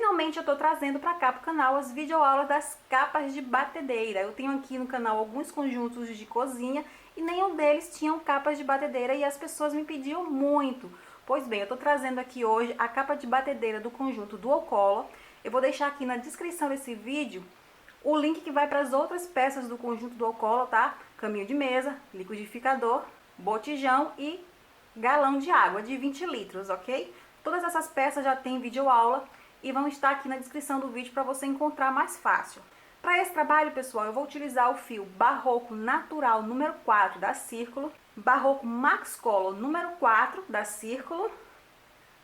finalmente eu tô trazendo pra cá pro canal as videoaulas das capas de batedeira. Eu tenho aqui no canal alguns conjuntos de cozinha e nenhum deles tinham capas de batedeira e as pessoas me pediam muito. Pois bem, eu tô trazendo aqui hoje a capa de batedeira do conjunto Dual Color. Eu vou deixar aqui na descrição desse vídeo o link que vai para as outras peças do conjunto Dual Color, tá? Caminho de mesa, liquidificador, botijão e galão de água de 20 litros, ok? Todas essas peças já tem videoaula e vão estar aqui na descrição do vídeo para você encontrar mais fácil. Para esse trabalho, pessoal, eu vou utilizar o fio Barroco Natural número 4 da Círculo, Barroco Max Color número 4 da Círculo.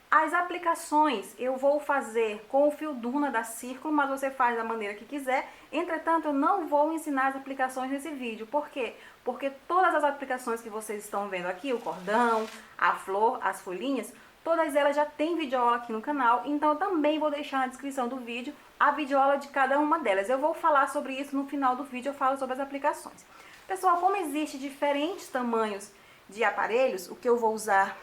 As aplicações eu vou fazer com o fio Duna da Círculo, mas você faz da maneira que quiser. Entretanto, eu não vou ensinar as aplicações nesse vídeo. Por quê? Porque todas as aplicações que vocês estão vendo aqui, o cordão, a flor, as folhinhas, todas elas já tem videoaula aqui no canal, então eu também vou deixar na descrição do vídeo a videoaula de cada uma delas. Eu vou falar sobre isso no final do vídeo, eu falo sobre as aplicações. Pessoal, como existem diferentes tamanhos de aparelhos, o que eu vou usar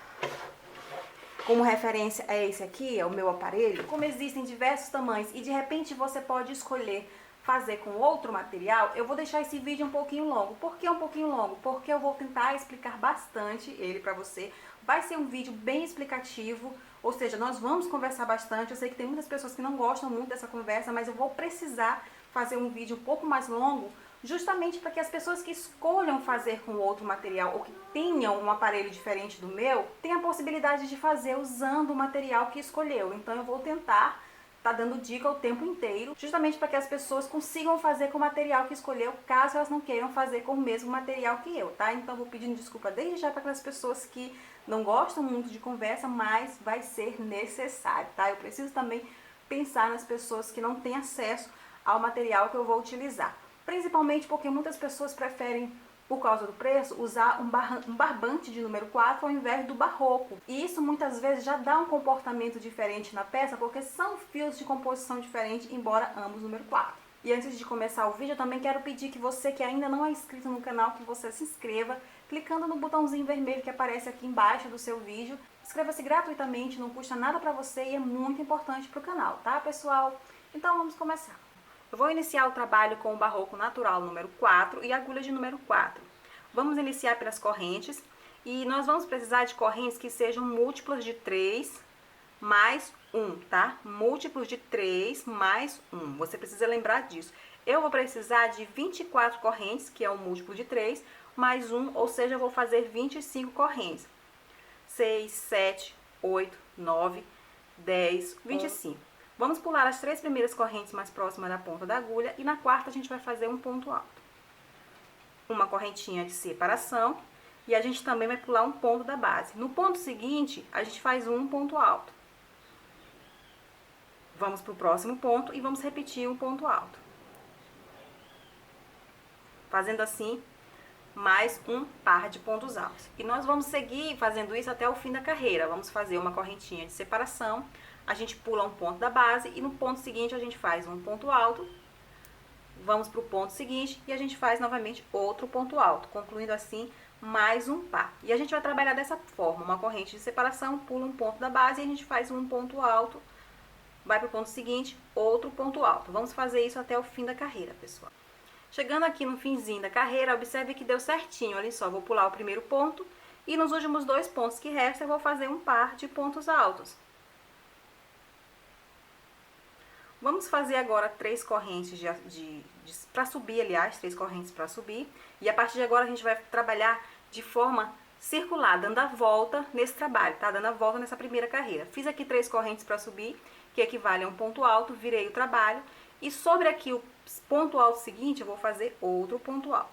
como referência é esse aqui, é o meu aparelho. Como existem diversos tamanhos e de repente você pode escolher fazer com outro material, eu vou deixar esse vídeo um pouquinho longo. Por que um pouquinho longo? Porque eu vou tentar explicar bastante ele pra você. Vai ser um vídeo bem explicativo, ou seja, nós vamos conversar bastante. Eu sei que tem muitas pessoas que não gostam muito dessa conversa, mas eu vou precisar fazer um vídeo um pouco mais longo, justamente para que as pessoas que escolham fazer com outro material ou que tenham um aparelho diferente do meu, tenham a possibilidade de fazer usando o material que escolheu. Então eu vou tentar dando dica o tempo inteiro, justamente para que as pessoas consigam fazer com o material que escolheu, caso elas não queiram fazer com o mesmo material que eu, tá? Então eu vou pedindo desculpa desde já para aquelas pessoas que não gostam muito de conversa, mas vai ser necessário, tá? Eu preciso também pensar nas pessoas que não têm acesso ao material que eu vou utilizar. Principalmente porque muitas pessoas preferem, por causa do preço, usar um barbante de número 4 ao invés do barroco. E isso muitas vezes já dá um comportamento diferente na peça, porque são fios de composição diferente, embora ambos número 4. E antes de começar o vídeo, eu também quero pedir que você que ainda não é inscrito no canal, que você se inscreva, clicando no botãozinho vermelho que aparece aqui embaixo do seu vídeo. Inscreva-se gratuitamente, não custa nada pra você e é muito importante pro canal, tá, pessoal? Então vamos começar. Eu vou iniciar o trabalho com o Barroco Natural número 4 e agulha de número 4. Vamos iniciar pelas correntes e nós vamos precisar de correntes que sejam múltiplas de 3 mais 1, tá? Múltiplos de 3 mais 1. Você precisa lembrar disso. Eu vou precisar de 24 correntes, que é o múltiplo de 3, mais 1, ou seja, eu vou fazer 25 correntes. 6, 7, 8, 9, 10, 25. Vamos pular as 3 primeiras correntes mais próximas da ponta da agulha e na quarta a gente vai fazer um ponto alto. Uma correntinha de separação e a gente também vai pular um ponto da base. No ponto seguinte, a gente faz um ponto alto. Vamos para o próximo ponto e vamos repetir um ponto alto. Fazendo assim, mais um par de pontos altos. E nós vamos seguir fazendo isso até o fim da carreira. Vamos fazer uma correntinha de separação. A gente pula um ponto da base e no ponto seguinte a gente faz um ponto alto, vamos para o ponto seguinte e a gente faz novamente outro ponto alto, concluindo assim mais um par. E a gente vai trabalhar dessa forma, uma corrente de separação, pula um ponto da base e a gente faz um ponto alto, vai para o ponto seguinte, outro ponto alto. Vamos fazer isso até o fim da carreira, pessoal. Chegando aqui no finzinho da carreira, observe que deu certinho, olha só, vou pular o primeiro ponto e nos últimos 2 pontos que restam eu vou fazer um par de pontos altos. Vamos fazer agora 3 correntes para subir, aliás, 3 correntes para subir. E a partir de agora a gente vai trabalhar de forma circular, dando a volta nesse trabalho, tá? Dando a volta nessa primeira carreira. Fiz aqui 3 correntes para subir, que equivale a um ponto alto, virei o trabalho. E sobre aqui o ponto alto seguinte, eu vou fazer outro ponto alto.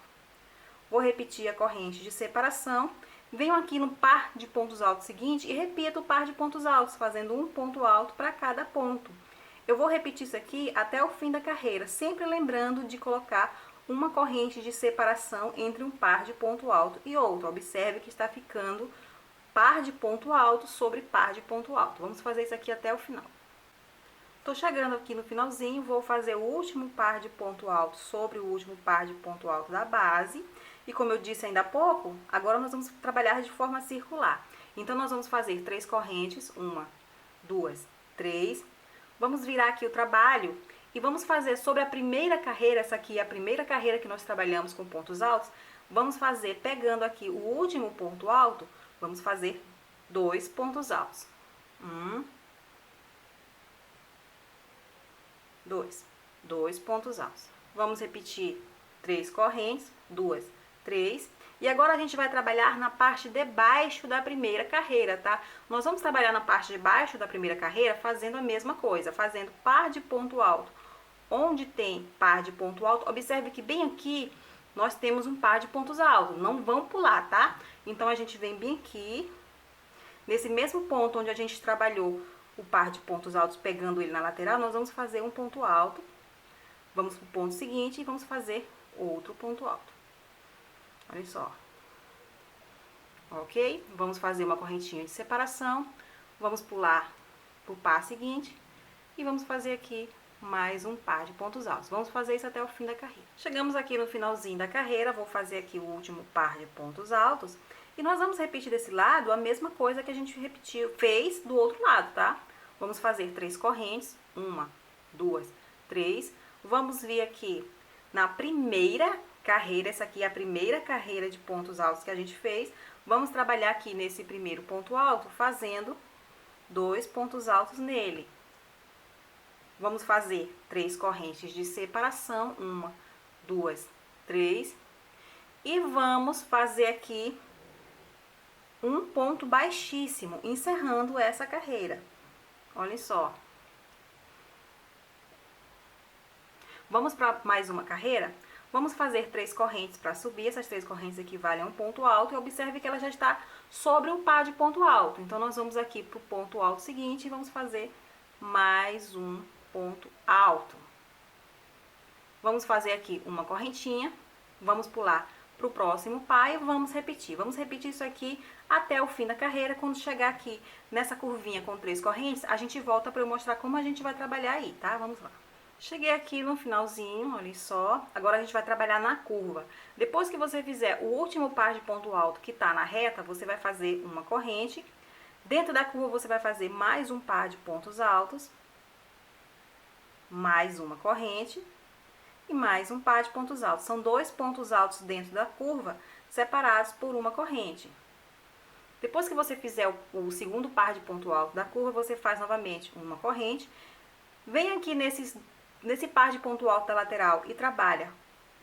Vou repetir a corrente de separação. Venho aqui no par de pontos altos seguinte e repito o par de pontos altos, fazendo um ponto alto para cada ponto. Eu vou repetir isso aqui até o fim da carreira, sempre lembrando de colocar uma corrente de separação entre um par de ponto alto e outro. Observe que está ficando par de ponto alto sobre par de ponto alto. Vamos fazer isso aqui até o final. Tô chegando aqui no finalzinho, vou fazer o último par de ponto alto sobre o último par de ponto alto da base. E como eu disse ainda há pouco, agora nós vamos trabalhar de forma circular. Então, nós vamos fazer 3 correntes, 1, 2, 3. Vamos virar aqui o trabalho e vamos fazer sobre a primeira carreira, essa aqui é a primeira carreira que nós trabalhamos com pontos altos, vamos fazer, pegando aqui o último ponto alto, vamos fazer 2 pontos altos. 1, 2. 2 pontos altos. Vamos repetir 3 correntes, 2, 3. E agora a gente vai trabalhar na parte de baixo da primeira carreira, tá? Nós vamos trabalhar na parte de baixo da primeira carreira fazendo a mesma coisa, fazendo par de ponto alto. Onde tem par de ponto alto, observe que bem aqui nós temos um par de pontos altos. Não vão pular, tá? Então a gente vem bem aqui, nesse mesmo ponto onde a gente trabalhou o par de pontos altos, pegando ele na lateral, nós vamos fazer um ponto alto. Vamos para o ponto seguinte e vamos fazer outro ponto alto. Olha só. Ok? Vamos fazer uma correntinha de separação. Vamos pular para o par seguinte. E vamos fazer aqui mais um par de pontos altos. Vamos fazer isso até o fim da carreira. Chegamos aqui no finalzinho da carreira. Vou fazer aqui o último par de pontos altos. E nós vamos repetir desse lado a mesma coisa que a gente fez do outro lado, tá? Vamos fazer 3 correntes. 1, 2, 3. Vamos vir aqui na primeira carreira, essa aqui é a primeira carreira de pontos altos que a gente fez. Vamos trabalhar aqui nesse primeiro ponto alto, fazendo 2 pontos altos nele. Vamos fazer 3 correntes de separação, 1, 2, 3. E vamos fazer aqui um ponto baixíssimo, encerrando essa carreira. Olha só. Vamos para mais uma carreira? Vamos fazer 3 correntes para subir. Essas 3 correntes equivalem a um ponto alto. E observe que ela já está sobre um par de ponto alto. Então, nós vamos aqui para o ponto alto seguinte e vamos fazer mais um ponto alto. Vamos fazer aqui uma correntinha. Vamos pular para o próximo par e vamos repetir. Vamos repetir isso aqui até o fim da carreira. Quando chegar aqui nessa curvinha com 3 correntes, a gente volta para eu mostrar como a gente vai trabalhar aí, tá? Vamos lá. Cheguei aqui no finalzinho, olha só. Agora a gente vai trabalhar na curva. Depois que você fizer o último par de ponto alto que tá na reta, você vai fazer uma corrente. Dentro da curva você vai fazer mais um par de pontos altos. Mais uma corrente. E mais um par de pontos altos. São 2 pontos altos dentro da curva, separados por uma corrente. Depois que você fizer o segundo par de ponto alto da curva, você faz novamente uma corrente. Vem aqui nesse par de ponto alto da lateral e trabalha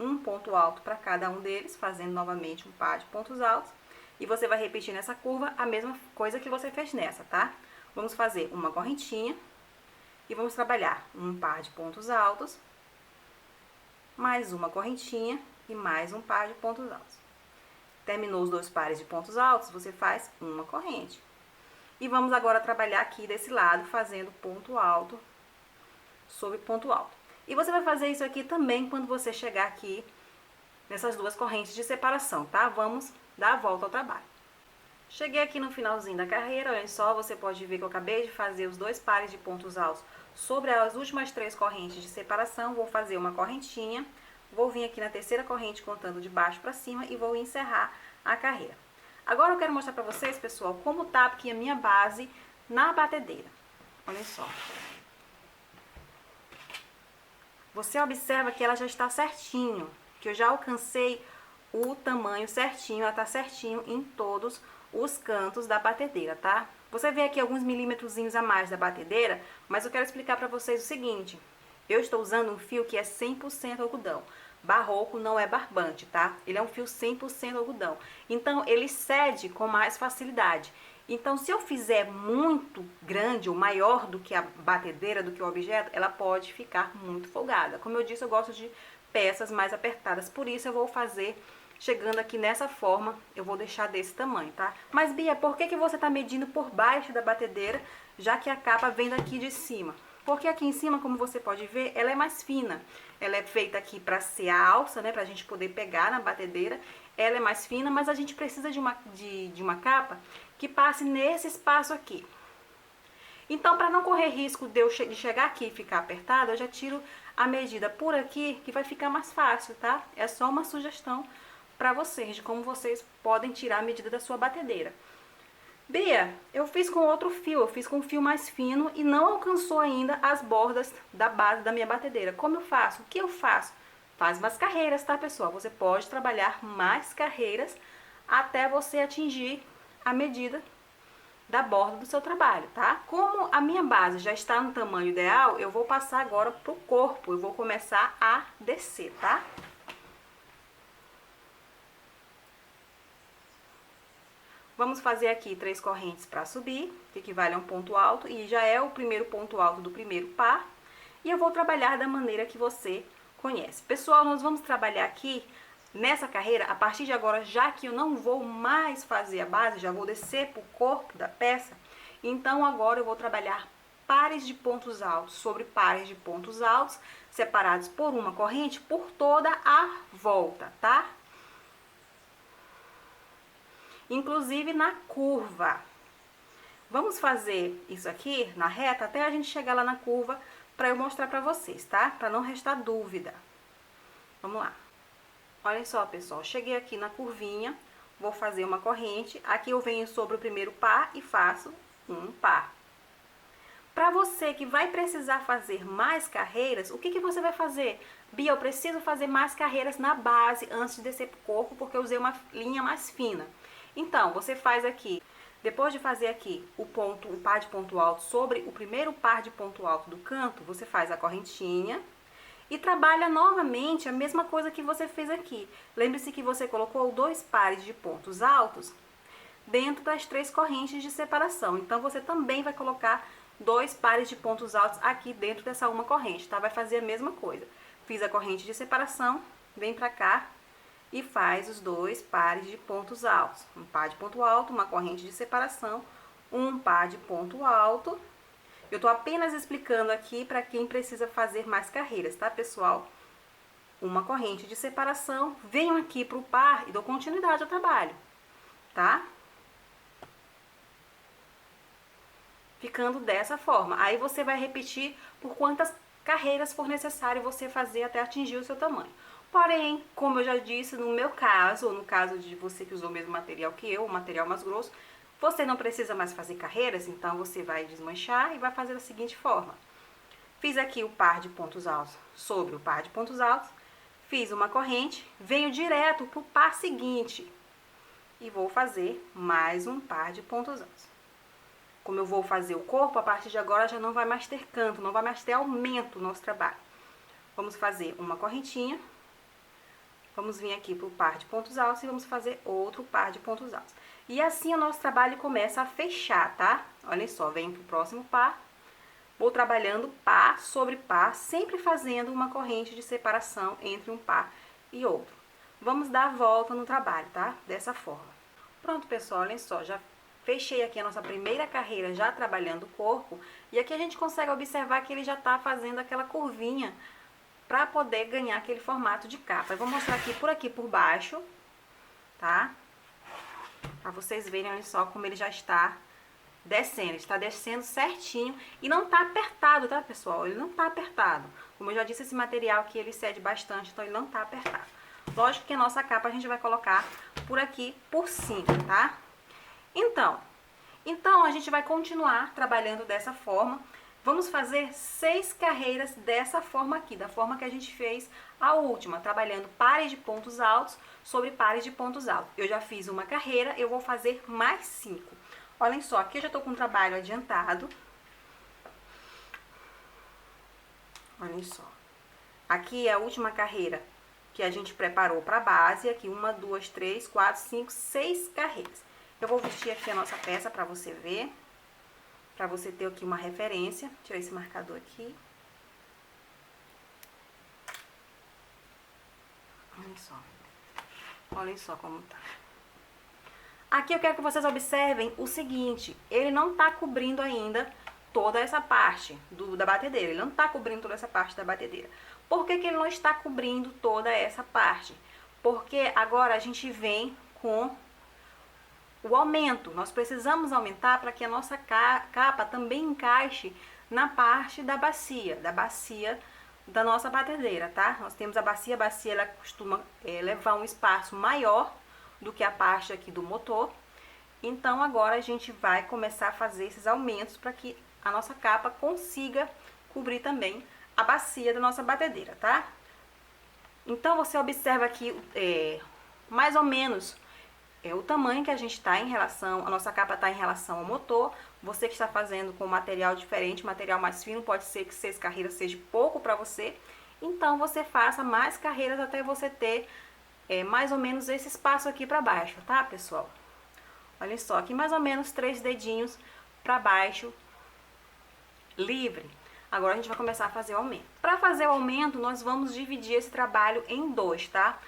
um ponto alto para cada um deles, fazendo novamente um par de pontos altos. E você vai repetir nessa curva a mesma coisa que você fez nessa, tá? Vamos fazer uma correntinha e vamos trabalhar um par de pontos altos, mais uma correntinha e mais um par de pontos altos. Terminou os 2 pares de pontos altos, você faz uma corrente. E vamos agora trabalhar aqui desse lado, fazendo ponto alto sobre ponto alto. E você vai fazer isso aqui também quando você chegar aqui nessas 2 correntes de separação, tá? Vamos dar a volta ao trabalho. Cheguei aqui no finalzinho da carreira, olha só, você pode ver que eu acabei de fazer os 2 pares de pontos altos sobre as últimas 3 correntes de separação. Vou fazer uma correntinha, vou vir aqui na terceira corrente contando de baixo para cima e vou encerrar a carreira. Agora eu quero mostrar para vocês, pessoal, como tá aqui a minha base na batedeira. Olha só. Você observa que ela já está certinho, que eu já alcancei o tamanho certinho, ela está certinho em todos os cantos da batedeira, tá? Você vê aqui alguns milímetrozinhos a mais da batedeira, mas eu quero explicar para vocês o seguinte. Eu estou usando um fio que é 100% algodão. Barroco não é barbante, tá? Ele é um fio 100% algodão. Então, ele cede com mais facilidade. Então, se eu fizer muito grande ou maior do que a batedeira, do que o objeto, ela pode ficar muito folgada. Como eu disse, eu gosto de peças mais apertadas. Por isso, eu vou fazer, chegando aqui nessa forma, eu vou deixar desse tamanho, tá? Mas, Bia, por que você tá medindo por baixo da batedeira, já que a capa vem daqui de cima? Porque aqui em cima, como você pode ver, ela é mais fina. Ela é feita aqui para ser a alça, né? Pra gente poder pegar na batedeira. Ela é mais fina, mas a gente precisa de uma capa que passe nesse espaço aqui. Então, para não correr risco de chegar aqui e ficar apertado, eu já tiro a medida por aqui, que vai ficar mais fácil, tá? É só uma sugestão para vocês, de como vocês podem tirar a medida da sua batedeira. Bia, eu fiz com outro fio, eu fiz com um fio mais fino e não alcançou ainda as bordas da base da minha batedeira. Como eu faço? O que eu faço? Faz umas carreiras, tá, pessoal? Você pode trabalhar mais carreiras até você atingir a medida da borda do seu trabalho, tá? Como a minha base já está no tamanho ideal, eu vou passar agora pro corpo. Eu vou começar a descer, tá? Vamos fazer aqui 3 correntes para subir, que equivale a um ponto alto, e já é o primeiro ponto alto do primeiro par. E eu vou trabalhar da maneira que você conhece. Pessoal, nós vamos trabalhar aqui nessa carreira, a partir de agora, já que eu não vou mais fazer a base, já vou descer para o corpo da peça, então agora eu vou trabalhar pares de pontos altos sobre pares de pontos altos, separados por uma corrente por toda a volta, tá? Inclusive na curva. Vamos fazer isso aqui na reta até a gente chegar lá na curva para eu mostrar para vocês, tá? Para não restar dúvida. Vamos lá. Olha só, pessoal, cheguei aqui na curvinha, vou fazer uma corrente. Aqui eu venho sobre o primeiro par e faço um par. Para você que vai precisar fazer mais carreiras, o que que você vai fazer? Bia, eu preciso fazer mais carreiras na base antes de descer pro corpo, porque eu usei uma linha mais fina. Então, você faz aqui, depois de fazer aqui o par de ponto alto sobre o primeiro par de ponto alto do canto, você faz a correntinha e trabalha novamente a mesma coisa que você fez aqui. Lembre-se que você colocou 2 pares de pontos altos dentro das 3 correntes de separação. Então, você também vai colocar 2 pares de pontos altos aqui dentro dessa uma corrente, tá? Vai fazer a mesma coisa. Fiz a corrente de separação, vem pra cá e faz os 2 pares de pontos altos. Um par de ponto alto, uma corrente de separação, um par de ponto alto. Eu tô apenas explicando aqui para quem precisa fazer mais carreiras, tá, pessoal? Uma corrente de separação, venho aqui pro par e dou continuidade ao trabalho, tá? Ficando dessa forma. Aí você vai repetir por quantas carreiras for necessário você fazer até atingir o seu tamanho. Porém, como eu já disse, no meu caso, ou no caso de você que usou o mesmo material que eu, o material mais grosso, você não precisa mais fazer carreiras, então você vai desmanchar e vai fazer da seguinte forma. Fiz aqui o par de pontos altos sobre o par de pontos altos, fiz uma corrente, venho direto para o par seguinte e vou fazer mais um par de pontos altos. Como eu vou fazer o corpo, a partir de agora já não vai mais ter canto, não vai mais ter aumento no nosso trabalho. Vamos fazer uma correntinha. Vamos vir aqui para o par de pontos altos e vamos fazer outro par de pontos altos. E assim o nosso trabalho começa a fechar, tá? Olha só, vem para o próximo par. Vou trabalhando par sobre par, sempre fazendo uma corrente de separação entre um par e outro. Vamos dar a volta no trabalho, tá? Dessa forma. Pronto, pessoal, olha só, já fechei aqui a nossa primeira carreira já trabalhando o corpo. E aqui a gente consegue observar que ele já tá fazendo aquela curvinha para poder ganhar aquele formato de capa. Eu vou mostrar aqui por baixo, tá? Para vocês verem, olha só como ele já está descendo. Ele está descendo certinho e não tá apertado, tá, pessoal? Ele não tá apertado. Como eu já disse, esse material aqui ele cede bastante, então ele não tá apertado. Lógico que a nossa capa a gente vai colocar por aqui por cima, tá? Então a gente vai continuar trabalhando dessa forma. Vamos fazer 6 carreiras dessa forma aqui, da forma que a gente fez a última, trabalhando pares de pontos altos sobre pares de pontos altos. Eu já fiz uma carreira, eu vou fazer mais 5. Olhem só, aqui eu já tô com o trabalho adiantado. Olhem só. Aqui é a última carreira que a gente preparou para base. Aqui 1, 2, 3, 4, 5, 6 carreiras. Eu vou vestir aqui a nossa peça para você ver. Para você ter aqui uma referência. Tirar esse marcador aqui. Olha só. Olhem só como tá. Aqui eu quero que vocês observem o seguinte. Ele não tá cobrindo ainda toda essa parte da batedeira. Ele não tá cobrindo toda essa parte da batedeira. Por que que ele não está cobrindo toda essa parte? Porque agora a gente vem com o aumento. Nós precisamos aumentar para que a nossa capa também encaixe na parte da bacia da nossa batedeira, tá? Nós temos a bacia ela costuma levar um espaço maior do que a parte aqui do motor. Então, agora a gente vai começar a fazer esses aumentos para que a nossa capa consiga cobrir também a bacia da nossa batedeira, tá? Então, você observa aqui mais ou menos o tamanho que a gente está em relação, a nossa capa está em relação ao motor. Você que está fazendo com material diferente, material mais fino, pode ser que 6 carreiras seja pouco para você. Então, você faça mais carreiras até você ter mais ou menos esse espaço aqui para baixo, tá, pessoal? Olha só, aqui mais ou menos 3 dedinhos para baixo, livre. Agora a gente vai começar a fazer o aumento. Para fazer o aumento, nós vamos dividir esse trabalho em 2, tá?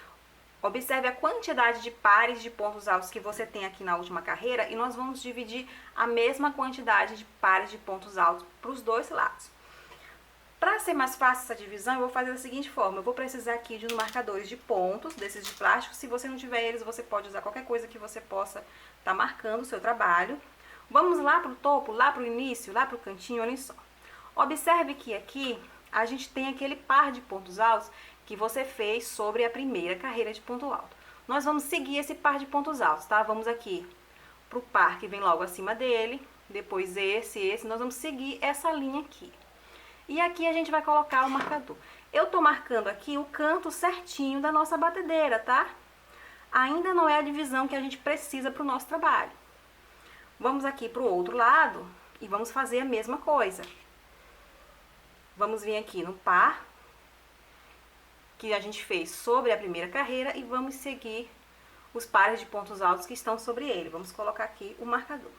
Observe a quantidade de pares de pontos altos que você tem aqui na última carreira e nós vamos dividir a mesma quantidade de pares de pontos altos para os dois lados. Para ser mais fácil essa divisão, eu vou fazer da seguinte forma. Eu vou precisar aqui de uns marcadores de pontos, desses de plástico. Se você não tiver eles, você pode usar qualquer coisa que você possa estar marcando o seu trabalho. Vamos lá para o topo, lá para o início, lá para o cantinho, olha só. Observe que aqui a gente tem aquele par de pontos altos que você fez sobre a primeira carreira de ponto alto. Nós vamos seguir esse par de pontos altos, tá? Vamos aqui para o par que vem logo acima dele, depois esse, nós vamos seguir essa linha aqui. E aqui a gente vai colocar o marcador. Eu tô marcando aqui o canto certinho da nossa batedeira, tá? Ainda não é a divisão que a gente precisa para o nosso trabalho. Vamos aqui para o outro lado e vamos fazer a mesma coisa. Vamos vir aqui no par que a gente fez sobre a primeira carreira e vamos seguir os pares de pontos altos que estão sobre ele. Vamos colocar aqui o marcador.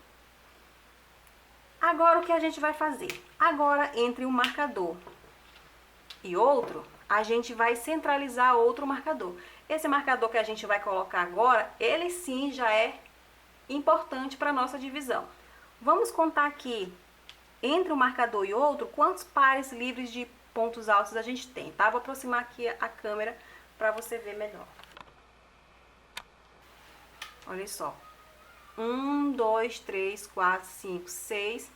Agora, o que a gente vai fazer? Agora, entre um marcador e outro, a gente vai centralizar outro marcador. Esse marcador que a gente vai colocar agora, ele sim já é importante para a nossa divisão. Vamos contar aqui, entre um marcador e outro, quantos pares livres de pontos altos a gente tem, tá? Vou aproximar aqui a câmera para você ver melhor. Olha só. 1, 2, 3, 4, 5, 6,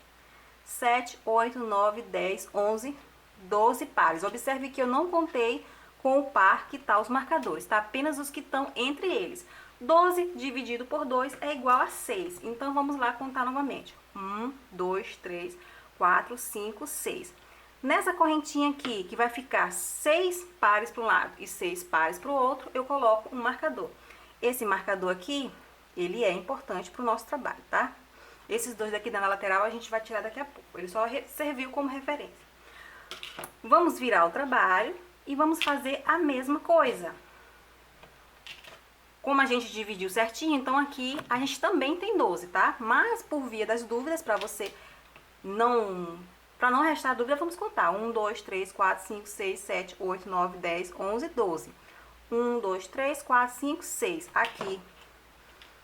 7, 8, 9, 10, 11, 12 pares. Observe que eu não contei com o par que tá os marcadores, tá? Apenas os que estão entre eles. 12 dividido por 2 é igual a 6. Então, vamos lá contar novamente. 1, 2, 3, 4, 5, 6. Nessa correntinha aqui, que vai ficar 6 pares para um lado e 6 pares para o outro, eu coloco um marcador. Esse marcador aqui, ele é importante para o nosso trabalho, tá? Esses dois daqui na lateral a gente vai tirar daqui a pouco. Ele só serviu como referência. Vamos virar o trabalho e vamos fazer a mesma coisa. Como a gente dividiu certinho, então aqui a gente também tem 12, tá? Mas por via das dúvidas, para você não restar dúvida, vamos contar. 1, 2, 3, 4, 5, 6, 7, 8, 9, 10, 11, 12. 1, 2, 3, 4, 5, 6. Aqui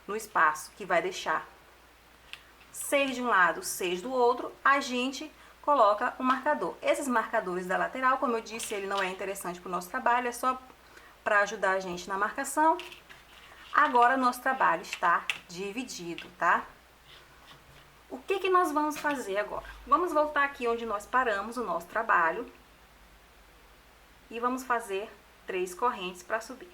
no espaço que vai deixar 6 de um lado, 6 do outro, a gente coloca o marcador. Esses marcadores da lateral, como eu disse, ele não é interessante para o nosso trabalho, é só para ajudar a gente na marcação. Agora, nosso trabalho está dividido, tá? O que nós vamos fazer agora? Vamos voltar aqui onde nós paramos o nosso trabalho e vamos fazer 3 correntes para subir.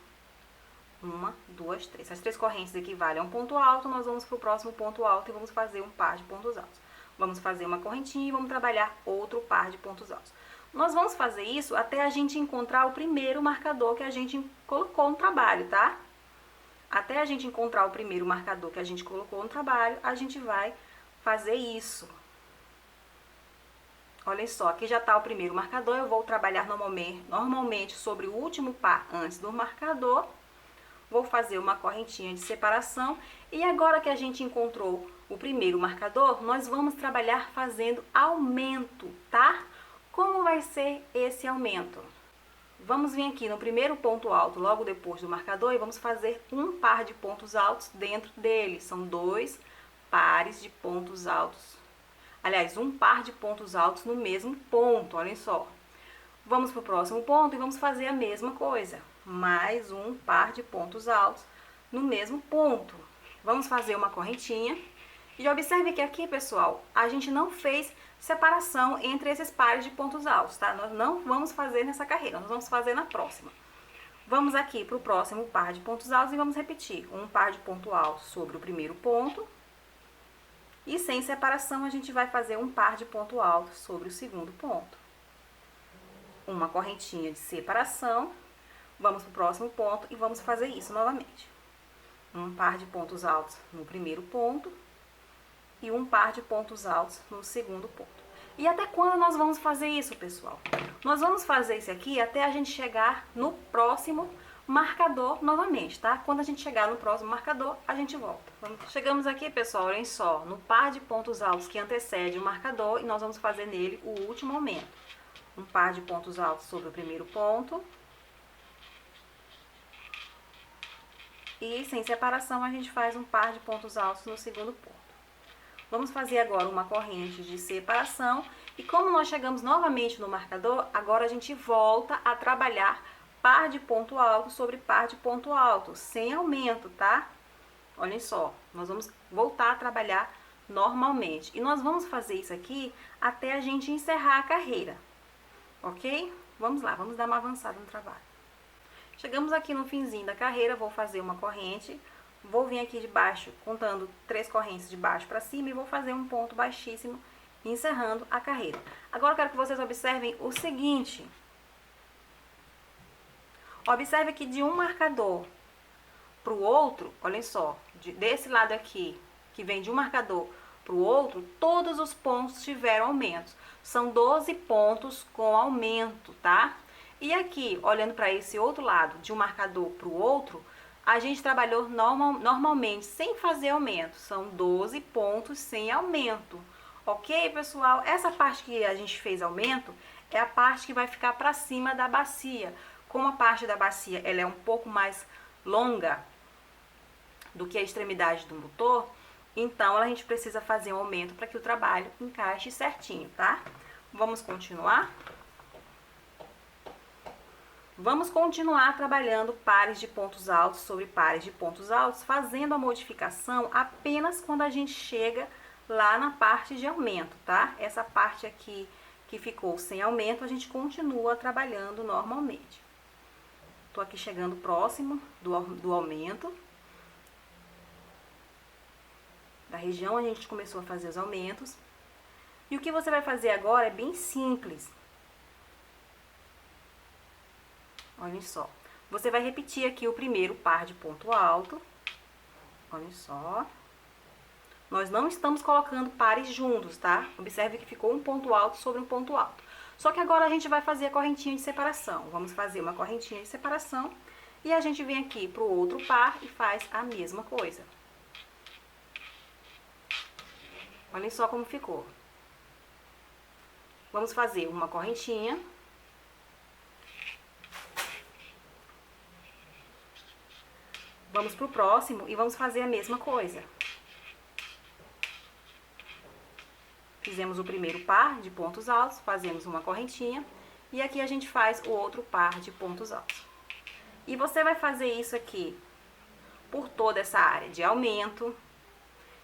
1, 2, 3. As 3 correntes equivalem a um ponto alto, nós vamos para o próximo ponto alto e vamos fazer um par de pontos altos. Vamos fazer uma correntinha e vamos trabalhar outro par de pontos altos. Nós vamos fazer isso até a gente encontrar o primeiro marcador que a gente colocou no trabalho, tá? Até a gente encontrar o primeiro marcador que a gente colocou no trabalho, a gente vai fazer isso. Olha só, aqui já está o primeiro marcador, eu vou trabalhar normalmente sobre o último par antes do marcador. Vou fazer uma correntinha de separação e agora que a gente encontrou o primeiro marcador, nós vamos trabalhar fazendo aumento, tá? Como vai ser esse aumento? Vamos vir aqui no primeiro ponto alto, logo depois do marcador, e vamos fazer um par de pontos altos dentro dele. São 2 pares de pontos altos. Aliás, um par de pontos altos no mesmo ponto, olhem só. Vamos para o próximo ponto e vamos fazer a mesma coisa. Mais um par de pontos altos no mesmo ponto. Vamos fazer uma correntinha. E observe que aqui, pessoal, a gente não fez separação entre esses pares de pontos altos, tá? Nós não vamos fazer nessa carreira, nós vamos fazer na próxima. Vamos aqui para o próximo par de pontos altos e vamos repetir. Um par de ponto alto sobre o primeiro ponto. E sem separação, a gente vai fazer um par de ponto alto sobre o segundo ponto. Uma correntinha de separação. Vamos para o próximo ponto e vamos fazer isso novamente. Um par de pontos altos no primeiro ponto e um par de pontos altos no segundo ponto. E até quando nós vamos fazer isso, pessoal? Nós vamos fazer isso aqui até a gente chegar no próximo marcador novamente, tá? Quando a gente chegar no próximo marcador, a gente volta. Chegamos aqui, pessoal, olhem só, no par de pontos altos que antecede o marcador, e nós vamos fazer nele o último aumento. Um par de pontos altos sobre o primeiro ponto. E sem separação, a gente faz um par de pontos altos no segundo ponto. Vamos fazer agora uma corrente de separação. E como nós chegamos novamente no marcador, agora a gente volta a trabalhar par de ponto alto sobre par de ponto alto, sem aumento, tá? Olhem só, nós vamos voltar a trabalhar normalmente. E nós vamos fazer isso aqui até a gente encerrar a carreira, ok? Vamos lá, vamos dar uma avançada no trabalho. Chegamos aqui no finzinho da carreira, vou fazer uma corrente, vou vir aqui de baixo, contando 3 correntes de baixo para cima e vou fazer um ponto baixíssimo, encerrando a carreira. Agora eu quero que vocês observem o seguinte. Observe que de um marcador para o outro, olhem só, desse lado aqui, que vem de um marcador para o outro, todos os pontos tiveram aumentos. São 12 pontos com aumento, tá? E aqui, olhando para esse outro lado, de um marcador para o outro, a gente trabalhou normalmente, sem fazer aumento. São 12 pontos sem aumento. Ok, pessoal? Essa parte que a gente fez aumento é a parte que vai ficar para cima da bacia. Como a parte da bacia ela é um pouco mais longa do que a extremidade do motor, então a gente precisa fazer um aumento para que o trabalho encaixe certinho, tá? Vamos continuar? Vamos continuar trabalhando pares de pontos altos sobre pares de pontos altos, fazendo a modificação apenas quando a gente chega lá na parte de aumento, tá? Essa parte aqui que ficou sem aumento, a gente continua trabalhando normalmente. Tô aqui chegando próximo do aumento. Da região onde a gente começou a fazer os aumentos. E o que você vai fazer agora é bem simples. Olhem só. Você vai repetir aqui o primeiro par de ponto alto. Olhem só. Nós não estamos colocando pares juntos, tá? Observe que ficou um ponto alto sobre um ponto alto. Só que agora a gente vai fazer a correntinha de separação. Vamos fazer uma correntinha de separação e a gente vem aqui pro outro par e faz a mesma coisa. Olhem só como ficou. Vamos fazer uma correntinha. Vamos pro próximo e vamos fazer a mesma coisa. Fizemos o primeiro par de pontos altos, fazemos uma correntinha e aqui a gente faz o outro par de pontos altos. E você vai fazer isso aqui por toda essa área de aumento.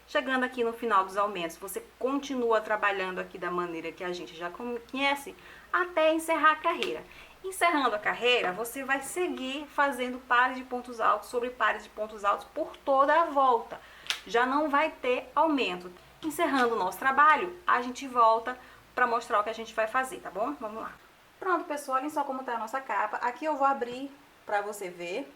Chegando aqui no final dos aumentos, você continua trabalhando aqui da maneira que a gente já conhece até encerrar a carreira. Encerrando a carreira, você vai seguir fazendo pares de pontos altos sobre pares de pontos altos por toda a volta. Já não vai ter aumento. Encerrando o nosso trabalho, a gente volta para mostrar o que a gente vai fazer, tá bom? Vamos lá. Pronto, pessoal, olhem só como tá a nossa capa. Aqui eu vou abrir para você ver.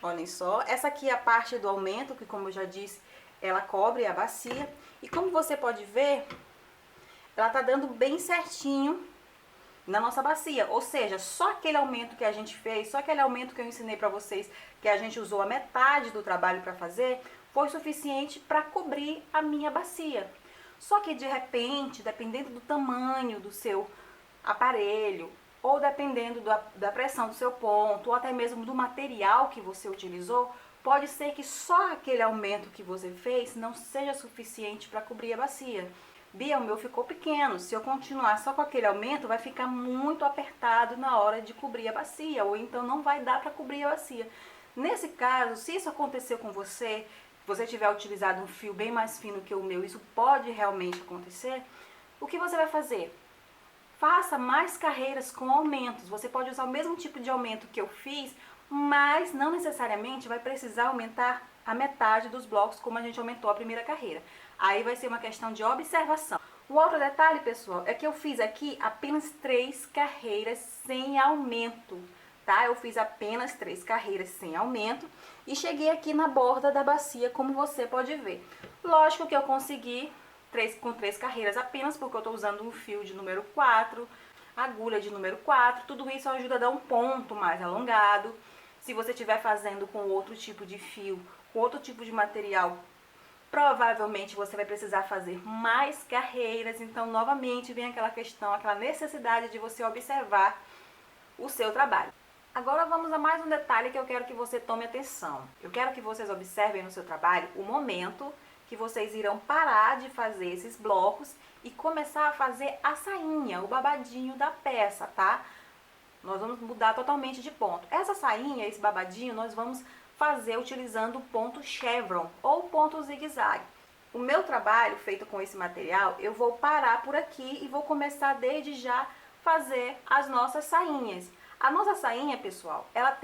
Olhem só. Essa aqui é a parte do aumento, que como eu já disse, ela cobre a bacia. E como você pode ver, ela tá dando bem certinho na nossa bacia. Ou seja, só aquele aumento que a gente fez, só aquele aumento que eu ensinei para vocês, que a gente usou a metade do trabalho para fazer, foi suficiente para cobrir a minha bacia. Só que de repente, dependendo do tamanho do seu aparelho, ou dependendo da pressão do seu ponto, ou até mesmo do material que você utilizou, pode ser que só aquele aumento que você fez não seja suficiente para cobrir a bacia. Bia, o meu ficou pequeno, se eu continuar só com aquele aumento, vai ficar muito apertado na hora de cobrir a bacia, ou então não vai dar para cobrir a bacia. Nesse caso, se isso aconteceu com você, você tiver utilizado um fio bem mais fino que o meu, isso pode realmente acontecer, o que você vai fazer? faça mais carreiras com aumentos. Você pode usar o mesmo tipo de aumento que eu fiz, mas não necessariamente vai precisar aumentar a metade dos blocos como a gente aumentou a primeira carreira. Aí vai ser uma questão de observação. O outro detalhe, pessoal, é que eu fiz aqui apenas 3 carreiras sem aumento, tá? Eu fiz apenas 3 carreiras sem aumento e cheguei aqui na borda da bacia, como você pode ver. Lógico que eu consegui com 3 carreiras apenas, porque eu estou usando um fio de número 4, agulha de número 4, tudo isso ajuda a dar um ponto mais alongado. Se você estiver fazendo com outro tipo de fio, com outro tipo de material, provavelmente você vai precisar fazer mais carreiras, então novamente vem aquela questão, aquela necessidade de você observar o seu trabalho. Agora vamos a mais um detalhe que eu quero que você tome atenção. Eu quero que vocês observem no seu trabalho o momento que vocês irão parar de fazer esses blocos e começar a fazer a sainha, o babadinho da peça, tá? Nós vamos mudar totalmente de ponto. Essa sainha, esse babadinho, nós vamos fazer utilizando o ponto chevron ou ponto zigue-zague. O meu trabalho feito com esse material, eu vou parar por aqui e vou começar desde já fazer as nossas sainhas. A nossa sainha, pessoal, ela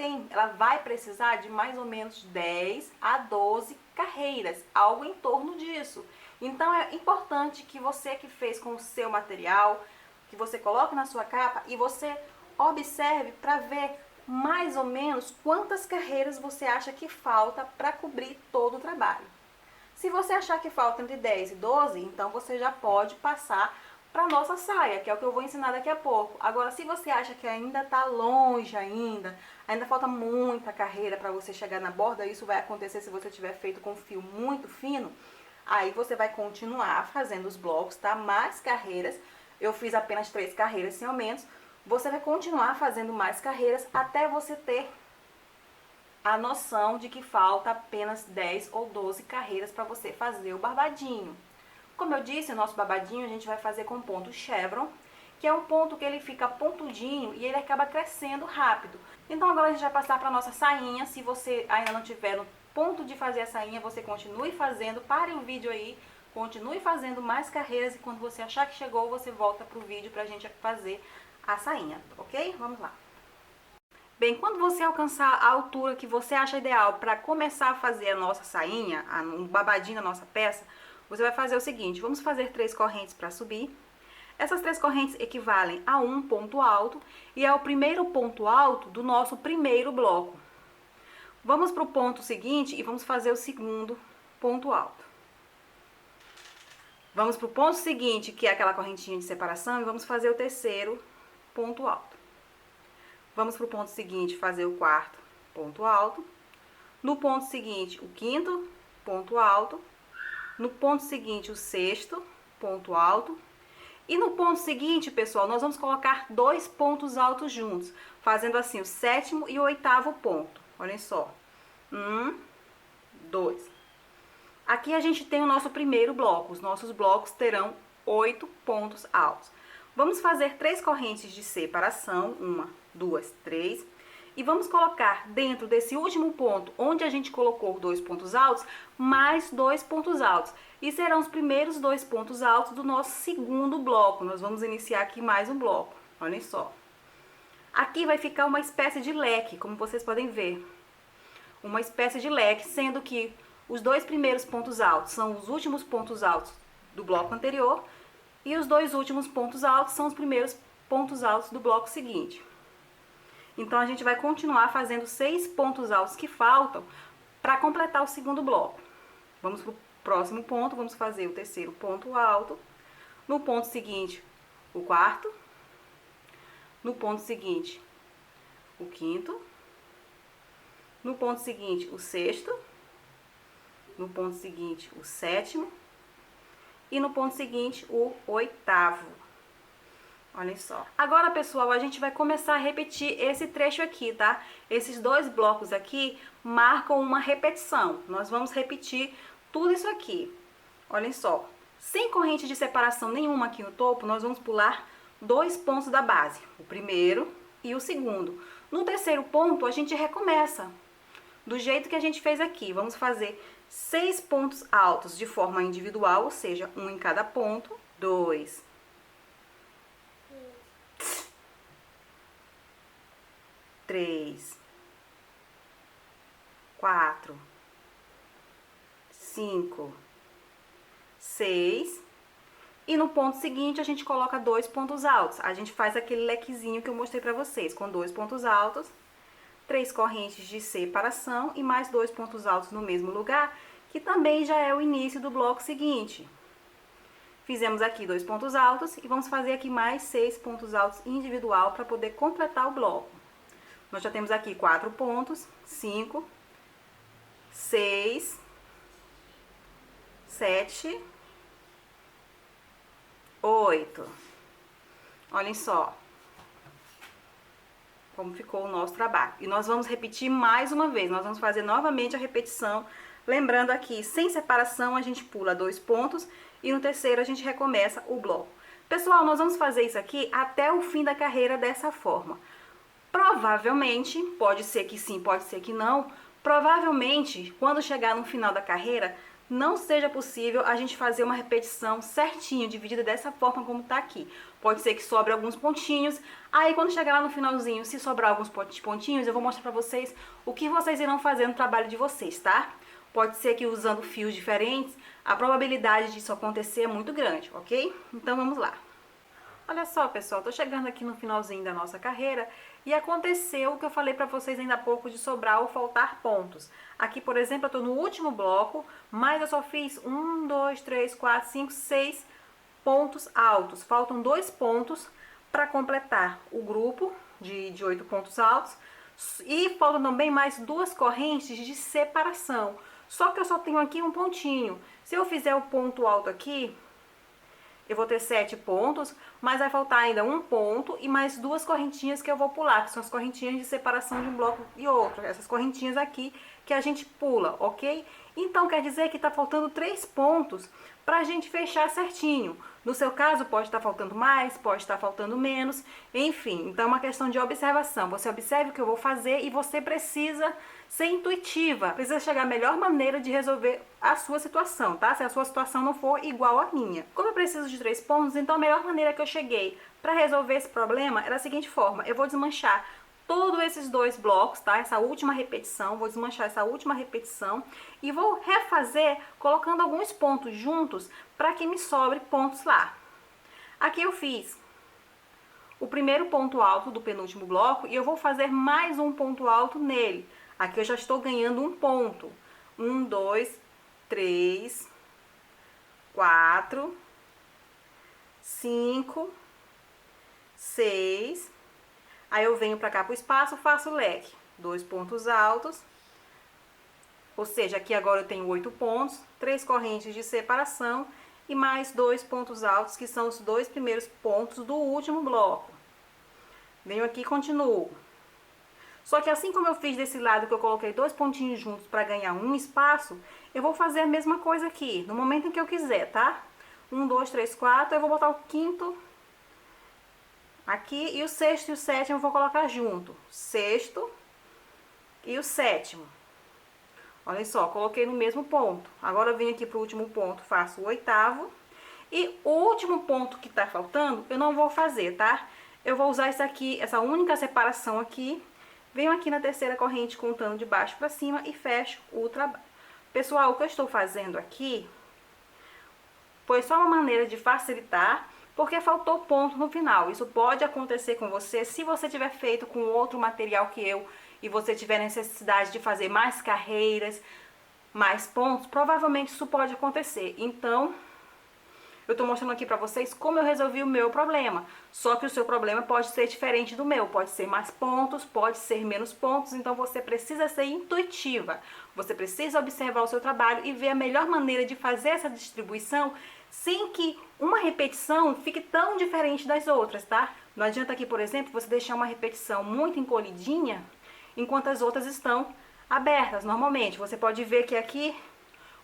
vai precisar de mais ou menos 10 a 12 carreiras, algo em torno disso. Então é importante que você que fez com o seu material, que você coloque na sua capa e você observe para ver mais ou menos quantas carreiras você acha que falta para cobrir todo o trabalho. Se você achar que falta entre 10 e 12, então você já pode passar para a nossa saia, que é o que eu vou ensinar daqui a pouco. Agora, se você acha que ainda está longe ainda falta muita carreira para você chegar na borda, isso vai acontecer se você tiver feito com fio muito fino, aí você vai continuar fazendo os blocos, tá? Mais carreiras, eu fiz apenas 3 carreiras sem aumentos, você vai continuar fazendo mais carreiras até você ter a noção de que falta apenas 10 ou 12 carreiras para você fazer o barbadinho. Como eu disse, o nosso babadinho a gente vai fazer com ponto chevron, que é um ponto que ele fica pontudinho e ele acaba crescendo rápido. Então agora a gente vai passar para a nossa sainha. Se você ainda não tiver no ponto de fazer a sainha, você continue fazendo, pare o vídeo aí, continue fazendo mais carreiras e quando você achar que chegou, você volta para o vídeo para a gente fazer a sainha, ok? Vamos lá. Bem, quando você alcançar a altura que você acha ideal para começar a fazer a nossa sainha, um babadinho na nossa peça, você vai fazer o seguinte, vamos fazer 3 correntes para subir. Essas 3 correntes equivalem a um ponto alto e é o primeiro ponto alto do nosso primeiro bloco. Vamos para o ponto seguinte e vamos fazer o segundo ponto alto. Vamos para o ponto seguinte, que é aquela correntinha de separação, e vamos fazer o terceiro ponto alto. Vamos para o ponto seguinte fazer o quarto ponto alto. No ponto seguinte, o quinto ponto alto. No ponto seguinte, o sexto ponto alto. E no ponto seguinte, pessoal, nós vamos colocar 2 pontos altos juntos, fazendo assim o 7º e o 8º ponto. Olhem só. 1, 2. Aqui a gente tem o nosso primeiro bloco. Os nossos blocos terão 8 pontos altos. Vamos fazer 3 correntes de separação, 1, 2, 3, e vamos colocar dentro desse último ponto, onde a gente colocou 2 pontos altos, mais 2 pontos altos. E serão os primeiros 2 pontos altos do nosso segundo bloco. Nós vamos iniciar aqui mais um bloco, olhem só. Aqui vai ficar uma espécie de leque, como vocês podem ver. Uma espécie de leque, sendo que os 2 primeiros pontos altos são os últimos pontos altos do bloco anterior, e os 2 últimos pontos altos são os primeiros pontos altos do bloco seguinte. Então, a gente vai continuar fazendo 6 pontos altos que faltam para completar o segundo bloco. Vamos para o próximo ponto, vamos fazer o terceiro ponto alto. No ponto seguinte, o quarto. No ponto seguinte, o quinto. No ponto seguinte, o sexto. No ponto seguinte, o 7º. E no ponto seguinte, o 8º. Olhem só. Agora, pessoal, a gente vai começar a repetir esse trecho aqui, tá? Esses 2 blocos aqui marcam uma repetição. Nós vamos repetir tudo isso aqui. Olhem só. Sem corrente de separação nenhuma aqui no topo, nós vamos pular 2 pontos da base. O primeiro e o segundo. No terceiro ponto, a gente recomeça. Do jeito que a gente fez aqui. Vamos fazer 6 pontos altos de forma individual, ou seja, um em cada ponto. 2, 3, 4, 5, 6. E no ponto seguinte, a gente coloca 2 pontos altos. A gente faz aquele lequezinho que eu mostrei pra vocês, com 2 pontos altos, 3 correntes de separação e mais 2 pontos altos no mesmo lugar, que também já é o início do bloco seguinte. Fizemos aqui 2 pontos altos e vamos fazer aqui mais 6 pontos altos individual para poder completar o bloco. Nós já temos aqui 4 pontos, 5, 6, 7, 8. Olhem só como ficou o nosso trabalho. E nós vamos repetir mais uma vez, nós vamos fazer novamente a repetição. Lembrando aqui, sem separação, a gente pula 2 pontos e no terceiro a gente recomeça o bloco. Pessoal, nós vamos fazer isso aqui até o fim da carreira dessa forma. Provavelmente, pode ser que sim, pode ser que não, provavelmente, quando chegar no final da carreira, não seja possível a gente fazer uma repetição certinho, dividida dessa forma como tá aqui. Pode ser que sobre alguns pontinhos, aí quando chegar lá no finalzinho, se sobrar alguns pontinhos, eu vou mostrar pra vocês o que vocês irão fazer no trabalho de vocês, tá? Pode ser que usando fios diferentes, a probabilidade disso acontecer é muito grande, ok? Então vamos lá. Olha só, pessoal, tô chegando aqui no finalzinho da nossa carreira e aconteceu o que eu falei pra vocês ainda há pouco de sobrar ou faltar pontos. Aqui, por exemplo, eu tô no último bloco, mas eu só fiz 1, 2, 3, 4, 5, 6 pontos altos. Faltam 2 pontos para completar o grupo de 8 pontos altos e faltam também mais 2 correntes de separação. Só que eu só tenho aqui um pontinho. Se eu fizer o ponto alto aqui, eu vou ter 7 pontos, mas vai faltar ainda um ponto e mais 2 correntinhas que eu vou pular, que são as correntinhas de separação de um bloco e outro. Essas correntinhas aqui que a gente pula, ok? Então, quer dizer que tá faltando 3 pontos pra gente fechar certinho. No seu caso, pode estar faltando mais, pode estar faltando menos, enfim. Então, é uma questão de observação. Você observe o que eu vou fazer e você precisa ser intuitiva. Precisa chegar à melhor maneira de resolver a sua situação, tá? Se a sua situação não for igual à minha. Como eu preciso de 3 pontos, então a melhor maneira que eu cheguei para resolver esse problema era da seguinte forma. Eu vou desmanchar todos esses 2 blocos, tá? Essa última repetição, vou desmanchar essa última repetição e vou refazer colocando alguns pontos juntos para que me sobre pontos lá. Aqui eu fiz o primeiro ponto alto do penúltimo bloco e eu vou fazer mais um ponto alto nele. Aqui eu já estou ganhando um ponto. 1, 2, 3, 4, 5, 6. Aí eu venho pra cá pro espaço, faço o leque. 2 pontos altos. Ou seja, aqui agora eu tenho 8 pontos, 3 correntes de separação e mais 2 pontos altos, que são os 2 primeiros pontos do último bloco. Venho aqui e continuo. Só que assim como eu fiz desse lado, que eu coloquei 2 pontinhos juntos para ganhar um espaço, eu vou fazer a mesma coisa aqui, no momento em que eu quiser, tá? 1, 2, 3, 4, eu vou botar o quinto aqui e o sexto e o sétimo eu vou colocar junto. Sexto e o sétimo. Olha só, coloquei no mesmo ponto. Agora eu venho aqui pro último ponto, faço o oitavo. E o último ponto que tá faltando, eu não vou fazer, tá? Eu vou usar esse aqui, essa única separação aqui. Venho aqui na terceira corrente contando de baixo para cima e fecho o trabalho. Pessoal, o que eu estou fazendo aqui foi só uma maneira de facilitar, porque faltou ponto no final. Isso pode acontecer com você se você tiver feito com outro material que eu e você tiver necessidade de fazer mais carreiras, mais pontos, provavelmente isso pode acontecer. Então, eu tô mostrando aqui pra vocês como eu resolvi o meu problema. Só que o seu problema pode ser diferente do meu. Pode ser mais pontos, pode ser menos pontos. Então você precisa ser intuitiva. Você precisa observar o seu trabalho e ver a melhor maneira de fazer essa distribuição sem que uma repetição fique tão diferente das outras, tá? Não adianta aqui, por exemplo, você deixar uma repetição muito encolhidinha enquanto as outras estão abertas. Normalmente, você pode ver que aqui,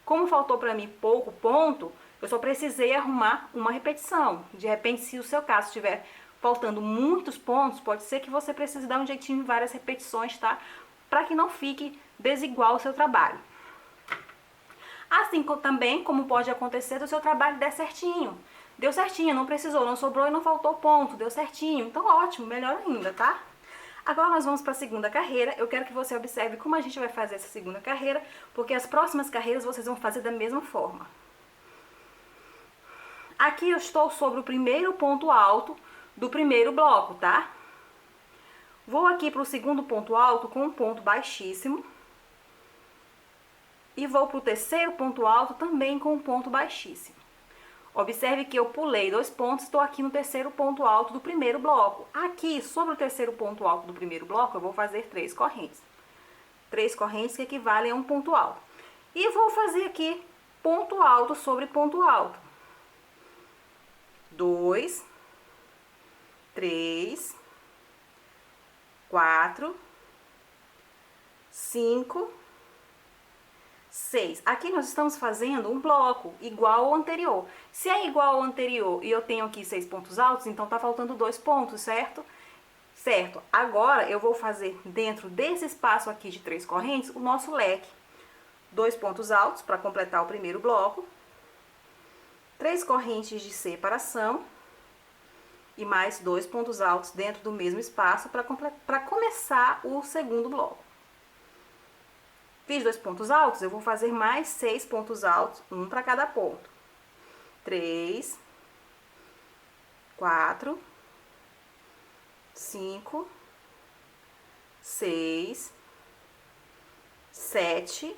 como faltou pra mim pouco ponto, eu só precisei arrumar uma repetição. De repente, se o seu caso estiver faltando muitos pontos, pode ser que você precise dar um jeitinho em várias repetições, tá? Para que não fique desigual o seu trabalho. Assim também, como pode acontecer do seu trabalho der certinho. Deu certinho, não precisou, não sobrou e não faltou ponto, deu certinho. Então, ótimo, melhor ainda, tá? Agora nós vamos para a segunda carreira. Eu quero que você observe como a gente vai fazer essa segunda carreira, porque as próximas carreiras vocês vão fazer da mesma forma. Aqui eu estou sobre o primeiro ponto alto do primeiro bloco, tá? Vou aqui para o segundo ponto alto com um ponto baixíssimo. E vou para o terceiro ponto alto também com um ponto baixíssimo. Observe que eu pulei 2 pontos, estou aqui no terceiro ponto alto do primeiro bloco. Aqui, sobre o terceiro ponto alto do primeiro bloco, eu vou fazer 3 correntes. 3 correntes que equivalem a um ponto alto. E vou fazer aqui ponto alto sobre ponto alto. 2, 3, 4, 5, 6. Aqui nós estamos fazendo um bloco igual ao anterior. Se é igual ao anterior e eu tenho aqui 6 pontos altos, então tá faltando 2 pontos, certo? Certo. Agora eu vou fazer dentro desse espaço aqui de 3 correntes o nosso leque. 2 pontos altos para completar o primeiro bloco. 3 correntes de separação. E mais 2 pontos altos dentro do mesmo espaço para começar o segundo bloco. Fiz 2 pontos altos, eu vou fazer mais 6 pontos altos, um para cada ponto. 3, 4, 5, 6, 7,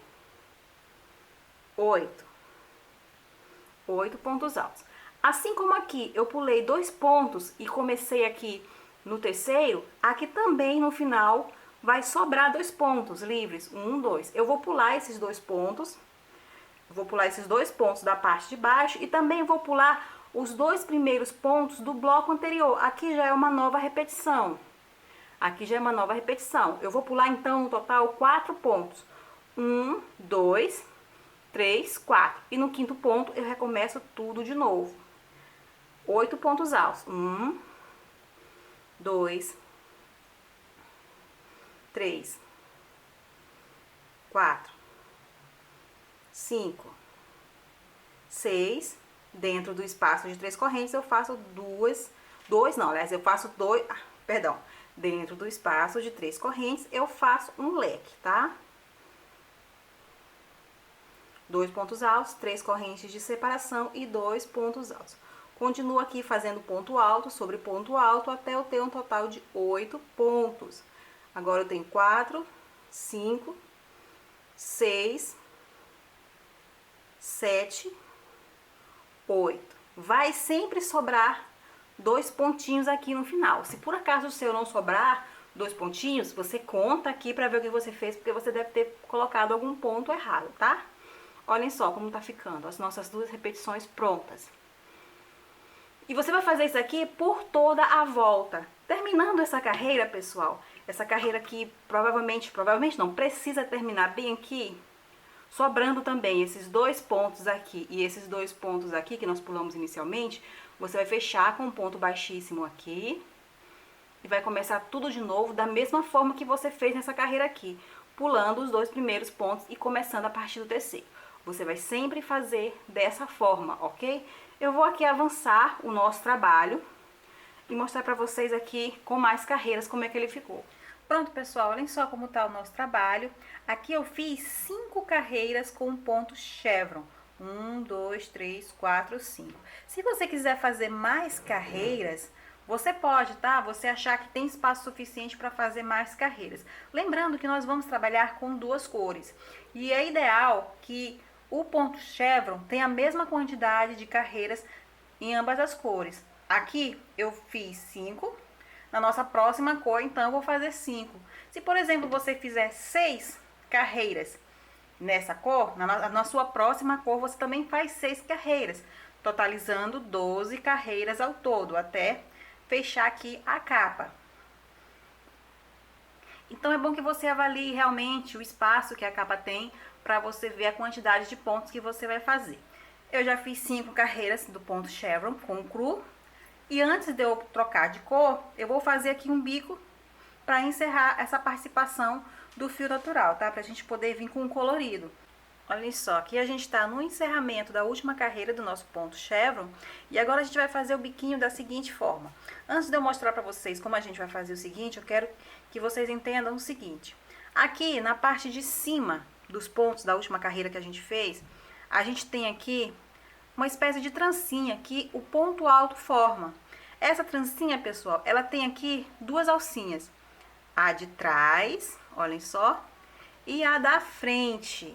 8. 8 pontos altos. Assim como aqui eu pulei 2 pontos e comecei aqui no terceiro, aqui também no final vai sobrar 2 pontos livres, 1, 2. Eu vou pular esses 2 pontos, vou pular esses 2 pontos da parte de baixo e também vou pular os 2 primeiros pontos do bloco anterior. Aqui já é uma nova repetição. Aqui já é uma nova repetição. Eu vou pular então no total 4 pontos. 1, 2, 3, 4. E no quinto ponto eu recomeço tudo de novo. 8 pontos altos. 1, 2, 3, 4, 5, 6. Dentro do espaço de 3 correntes eu faço eu faço 2, perdão. Dentro do espaço de 3 correntes eu faço um leque, tá? 2 pontos altos, 3 correntes de separação e 2 pontos altos. Continuo aqui fazendo ponto alto sobre ponto alto até eu ter um total de 8 pontos. Agora eu tenho 4, 5, 6, 7, 8. Vai sempre sobrar 2 pontinhos aqui no final. Se por acaso o seu não sobrar 2 pontinhos, você conta aqui para ver o que você fez, porque você deve ter colocado algum ponto errado, tá? Olhem só como tá ficando as nossas 2 repetições prontas. E você vai fazer isso aqui por toda a volta. Terminando essa carreira, pessoal, essa carreira aqui provavelmente não, precisa terminar bem aqui, sobrando também esses 2 pontos aqui e esses 2 pontos aqui que nós pulamos inicialmente. Você vai fechar com um ponto baixíssimo aqui e vai começar tudo de novo da mesma forma que você fez nessa carreira aqui, pulando os 2 primeiros pontos e começando a partir do terceiro. Você vai sempre fazer dessa forma, ok? Eu vou aqui avançar o nosso trabalho e mostrar pra vocês aqui com mais carreiras como é que ele ficou. Pronto, pessoal, olhem só como tá o nosso trabalho. Aqui eu fiz 5 carreiras com ponto chevron. 1, 2, 3, 4, 5. Se você quiser fazer mais carreiras, você pode, tá? Você achar que tem espaço suficiente para fazer mais carreiras. Lembrando que nós vamos trabalhar com 2 cores. E é ideal que o ponto chevron tenha a mesma quantidade de carreiras em ambas as cores. Aqui eu fiz 5. Na nossa próxima cor, então, eu vou fazer 5. Se, por exemplo, você fizer 6 carreiras nessa cor, na sua próxima cor, você também faz 6 carreiras, totalizando 12 carreiras ao todo, até fechar aqui a capa. Então, é bom que você avalie realmente o espaço que a capa tem, para você ver a quantidade de pontos que você vai fazer. Eu já fiz 5 carreiras do ponto chevron com cru. E antes de eu trocar de cor, eu vou fazer aqui um bico para encerrar essa participação do fio natural, tá? Pra gente poder vir com um colorido. Olha só, aqui a gente está no encerramento da última carreira do nosso ponto chevron e agora a gente vai fazer o biquinho da seguinte forma. Antes de eu mostrar para vocês como a gente vai fazer o seguinte, eu quero que vocês entendam o seguinte. Aqui na parte de cima dos pontos da última carreira que a gente fez, a gente tem aqui uma espécie de trancinha que o ponto alto forma. Essa trancinha, pessoal, ela tem aqui duas alcinhas. A de trás, olhem só, e a da frente.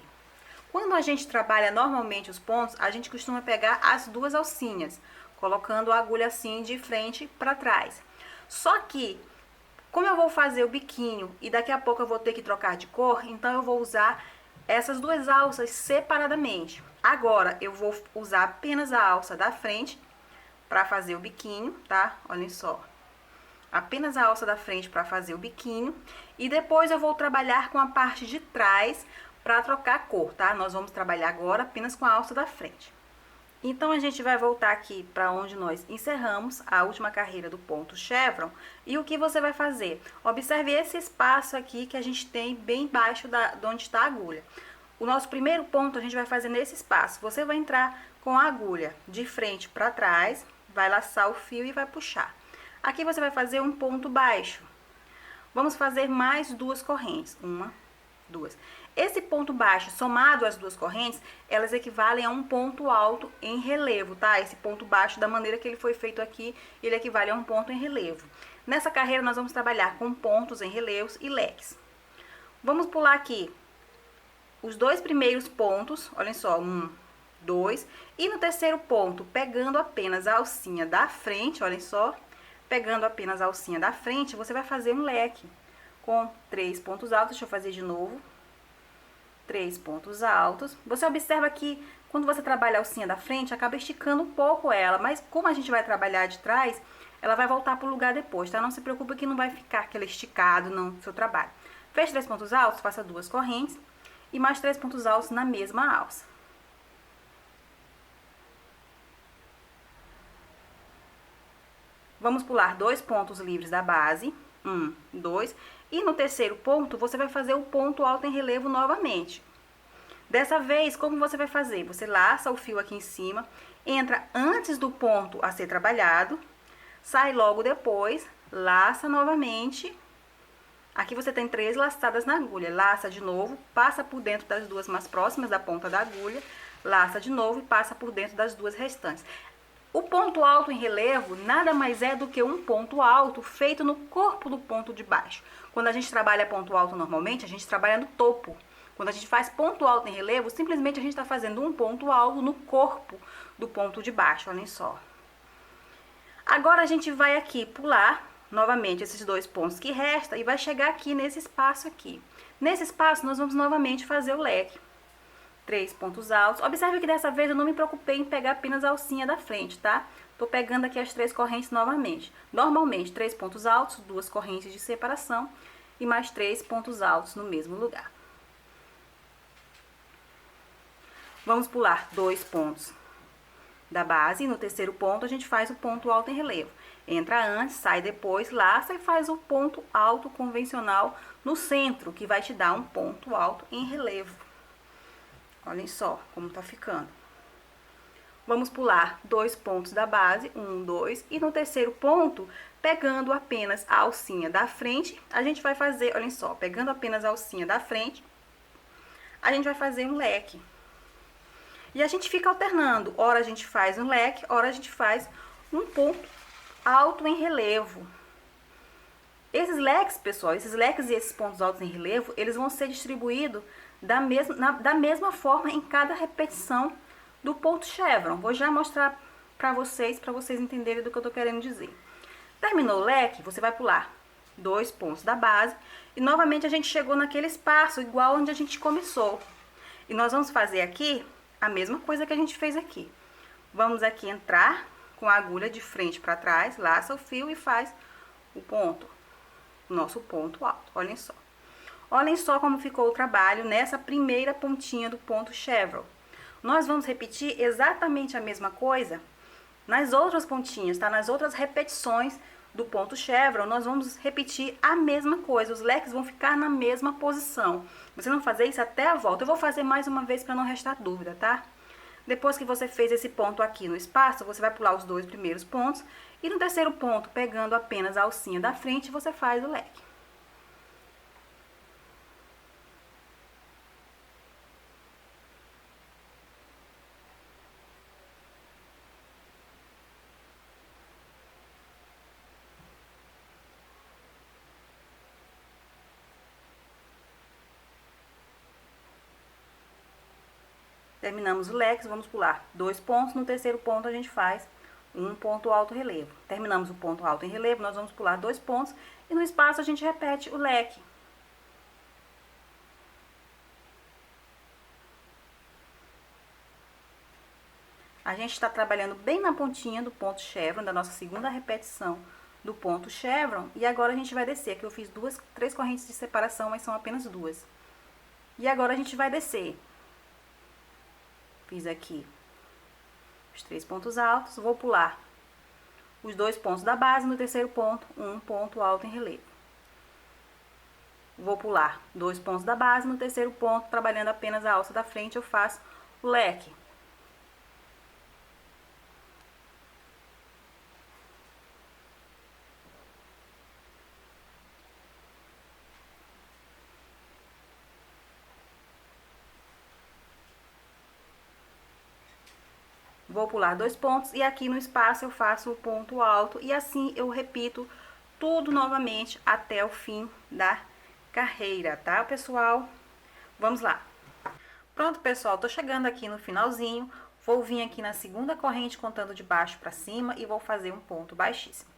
Quando a gente trabalha normalmente os pontos, a gente costuma pegar as duas alcinhas, colocando a agulha assim de frente para trás. Só que, como eu vou fazer o biquinho e daqui a pouco eu vou ter que trocar de cor, então eu vou usar essas duas alças separadamente. Agora, eu vou usar apenas a alça da frente para fazer o biquinho, tá? Olhem só. Apenas a alça da frente para fazer o biquinho. E depois eu vou trabalhar com a parte de trás para trocar a cor, tá? Nós vamos trabalhar agora apenas com a alça da frente. Então, a gente vai voltar aqui para onde nós encerramos a última carreira do ponto chevron. E o que você vai fazer? Observe esse espaço aqui que a gente tem bem embaixo de onde está a agulha. O nosso primeiro ponto a gente vai fazer nesse espaço. Você vai entrar com a agulha de frente para trás, vai laçar o fio e vai puxar. Aqui você vai fazer um ponto baixo. Vamos fazer mais duas correntes. Uma, duas. Esse ponto baixo, somado às duas correntes, elas equivalem a um ponto alto em relevo, tá? Esse ponto baixo, da maneira que ele foi feito aqui, ele equivale a um ponto em relevo. Nessa carreira, nós vamos trabalhar com pontos em relevos e leques. Vamos pular aqui os dois primeiros pontos, olhem só, 1, 2. E no terceiro ponto, pegando apenas a alcinha da frente, olhem só, pegando apenas a alcinha da frente, você vai fazer um leque com 3 pontos altos. Deixa eu fazer de novo. 3 pontos altos. Você observa que quando você trabalha a alcinha da frente, acaba esticando um pouco ela, mas como a gente vai trabalhar de trás, ela vai voltar para o lugar depois, tá? Não se preocupe que não vai ficar aquele esticado no seu trabalho. Fez 3 pontos altos, faça duas correntes e mais 3 pontos altos na mesma alça. Vamos pular 2 pontos livres da base, 1, 2, e no terceiro ponto você vai fazer o ponto alto em relevo novamente. Dessa vez, como você vai fazer? Você laça o fio aqui em cima, entra antes do ponto a ser trabalhado, sai logo depois, laça novamente. Aqui você tem 3 laçadas na agulha, laça de novo, passa por dentro das duas mais próximas da ponta da agulha, laça de novo e passa por dentro das duas restantes. O ponto alto em relevo nada mais é do que um ponto alto feito no corpo do ponto de baixo. Quando a gente trabalha ponto alto normalmente, a gente trabalha no topo. Quando a gente faz ponto alto em relevo, simplesmente a gente está fazendo um ponto alto no corpo do ponto de baixo, olhem só. Agora a gente vai aqui pular novamente esses 2 pontos que restam e vai chegar aqui nesse espaço aqui. Nesse espaço nós vamos novamente fazer o leque. 3 pontos altos. Observe que dessa vez eu não me preocupei em pegar apenas a alcinha da frente, tá? Tô pegando aqui as 3 correntes novamente. Normalmente, 3 pontos altos, 2 correntes de separação e mais 3 pontos altos no mesmo lugar. Vamos pular 2 pontos da base e no terceiro ponto a gente faz o ponto alto em relevo. Entra antes, sai depois, laça e faz o ponto alto convencional no centro, que vai te dar um ponto alto em relevo. Olhem só como tá ficando. Vamos pular 2 pontos da base, 1, 2, e no terceiro ponto, pegando apenas a alcinha da frente, a gente vai fazer, olhem só, pegando apenas a alcinha da frente, a gente vai fazer um leque. E a gente fica alternando, ora a gente faz um leque, ora a gente faz um ponto alto em relevo. Esses leques, pessoal, esses leques e esses pontos altos em relevo, eles vão ser distribuídos da mesma forma em cada repetição do ponto chevron. Vou já mostrar para vocês entenderem do que eu tô querendo dizer. Terminou o leque, você vai pular 2 pontos da base e novamente a gente chegou naquele espaço igual onde a gente começou. E nós vamos fazer aqui a mesma coisa que a gente fez aqui. Vamos aqui entrar com a agulha de frente para trás, laça o fio e faz o ponto, nosso ponto alto. Olhem só. Olhem só como ficou o trabalho nessa primeira pontinha do ponto chevron. Nós vamos repetir exatamente a mesma coisa nas outras pontinhas, tá? Nas outras repetições do ponto chevron, nós vamos repetir a mesma coisa. Os leques vão ficar na mesma posição. Vocês vão fazer isso até a volta. Eu vou fazer mais uma vez para não restar dúvida, tá? Depois que você fez esse ponto aqui no espaço, você vai pular os 2 primeiros pontos. E no terceiro ponto, pegando apenas a alcinha da frente, você faz o leque. Terminamos o leque, vamos pular 2 pontos. No terceiro ponto, a gente faz um ponto alto relevo. Terminamos o ponto alto em relevo, nós vamos pular 2 pontos. E no espaço, a gente repete o leque. A gente está trabalhando bem na pontinha do ponto chevron, da nossa segunda repetição do ponto chevron. E agora a gente vai descer. Aqui eu fiz 3 correntes de separação, mas são apenas 2. E agora a gente vai descer. Fiz aqui os 3 pontos altos, vou pular os 2 pontos da base, no terceiro ponto, um ponto alto em relevo. Vou pular 2 pontos da base, no terceiro ponto, trabalhando apenas a alça da frente, eu faço o leque. Vou pular 2 pontos e aqui no espaço eu faço o ponto alto e assim eu repito tudo novamente até o fim da carreira, tá, pessoal? Vamos lá. Pronto, pessoal, tô chegando aqui no finalzinho, vou vir aqui na segunda corrente contando de baixo pra cima e vou fazer um ponto baixíssimo.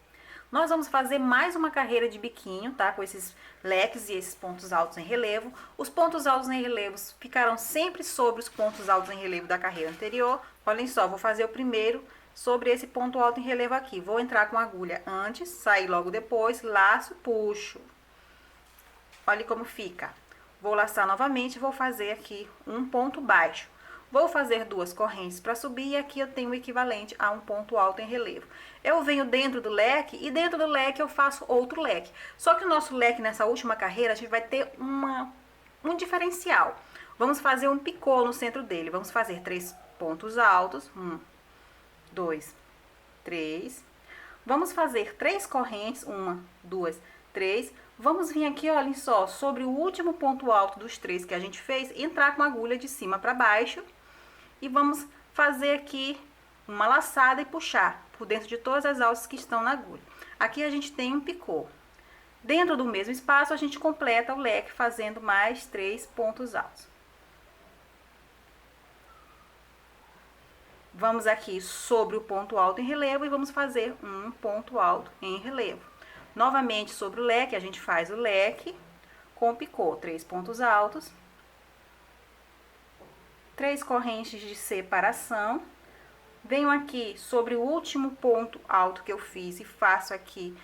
Nós vamos fazer mais uma carreira de biquinho, tá? Com esses leques e esses pontos altos em relevo. Os pontos altos em relevo ficarão sempre sobre os pontos altos em relevo da carreira anterior. Olhem só, vou fazer o primeiro sobre esse ponto alto em relevo aqui. Vou entrar com a agulha antes, sair logo depois, laço, puxo. Olha como fica. Vou laçar novamente e vou fazer aqui um ponto baixo. Vou fazer 2 correntes para subir e aqui eu tenho o equivalente a um ponto alto em relevo. Eu venho dentro do leque e dentro do leque eu faço outro leque. Só que o nosso leque nessa última carreira a gente vai ter um diferencial. Vamos fazer um picô no centro dele. Vamos fazer 3 pontos altos. 1, 2, 3. Vamos fazer 3 correntes. 1, 2, 3. Vamos vir aqui, olhem só, sobre o último ponto alto dos 3 que a gente fez, entrar com a agulha de cima para baixo. E vamos fazer aqui uma laçada e puxar por dentro de todas as alças que estão na agulha. Aqui a gente tem um picô. Dentro do mesmo espaço, a gente completa o leque fazendo mais 3 pontos altos. Vamos aqui sobre o ponto alto em relevo e vamos fazer um ponto alto em relevo. Novamente, sobre o leque, a gente faz o leque com picô, 3 pontos altos. 3 correntes de separação. Venho aqui sobre o último ponto alto que eu fiz e faço aqui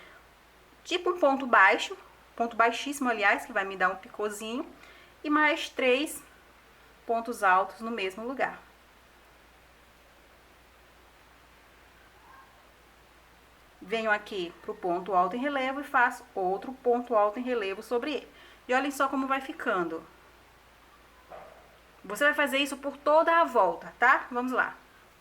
tipo um ponto baixo, ponto baixíssimo, aliás, que vai me dar um picôzinho. E mais 3 pontos altos no mesmo lugar. Venho aqui pro ponto alto em relevo e faço outro ponto alto em relevo sobre ele. E olhem só como vai ficando. Você vai fazer isso por toda a volta, tá? Vamos lá.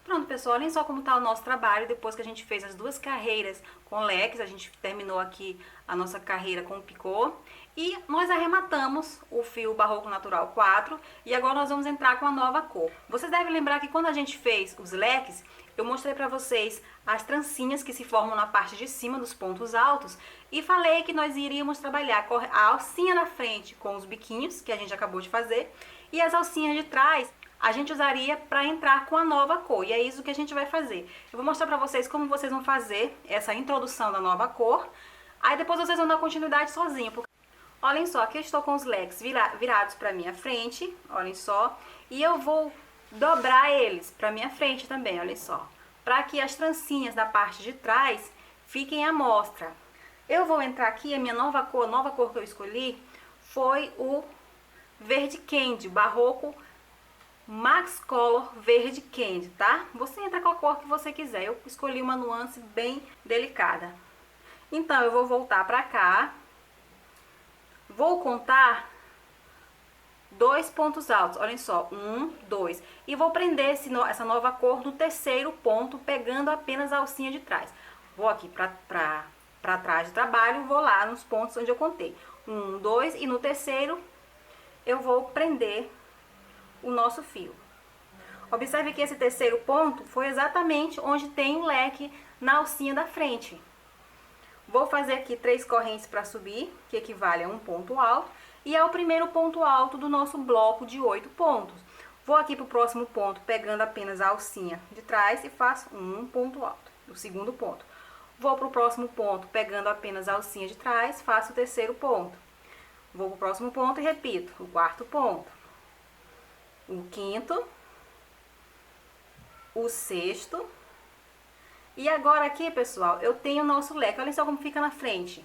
Pronto, pessoal, olhem só como tá o nosso trabalho depois que a gente fez as 2 carreiras com leques. A gente terminou aqui a nossa carreira com o picô. E nós arrematamos o fio Barroco Natural 4 e agora nós vamos entrar com a nova cor. Vocês devem lembrar que quando a gente fez os leques, eu mostrei pra vocês as trancinhas que se formam na parte de cima dos pontos altos e falei que nós iríamos trabalhar a alcinha na frente com os biquinhos, que a gente acabou de fazer, e as alcinhas de trás a gente usaria para entrar com a nova cor, e é isso que a gente vai fazer. Eu vou mostrar pra vocês como vocês vão fazer essa introdução da nova cor, aí depois vocês vão dar continuidade sozinho. Olhem só, aqui eu estou com os leques virados pra minha frente, olhem só, e eu vou dobrar eles pra minha frente também, olhem só, para que as trancinhas da parte de trás fiquem à mostra. Eu vou entrar aqui, a nova cor que eu escolhi foi o verde candy, Barroco Max Color verde candy, tá? Você entra com a cor que você quiser, eu escolhi uma nuance bem delicada. Então, eu vou voltar pra cá, vou contar 2 pontos altos, olhem só, 1, 2, e vou prender essa nova cor no terceiro ponto, pegando apenas a alcinha de trás. Vou aqui pra trás de trabalho, vou lá nos pontos onde eu contei, 1, 2, e no terceiro eu vou prender o nosso fio. Observe que esse terceiro ponto foi exatamente onde tem o leque na alcinha da frente. Vou fazer aqui 3 correntes para subir, que equivale a um ponto alto, e é o primeiro ponto alto do nosso bloco de 8 pontos. Vou aqui para o próximo ponto, pegando apenas a alcinha de trás e faço um ponto alto, o segundo ponto. Vou para o próximo ponto, pegando apenas a alcinha de trás, faço o terceiro ponto. Vou para o próximo ponto e repito, o quarto ponto, o quinto, o sexto. E agora aqui, pessoal, eu tenho o nosso leque. Olha só como fica na frente.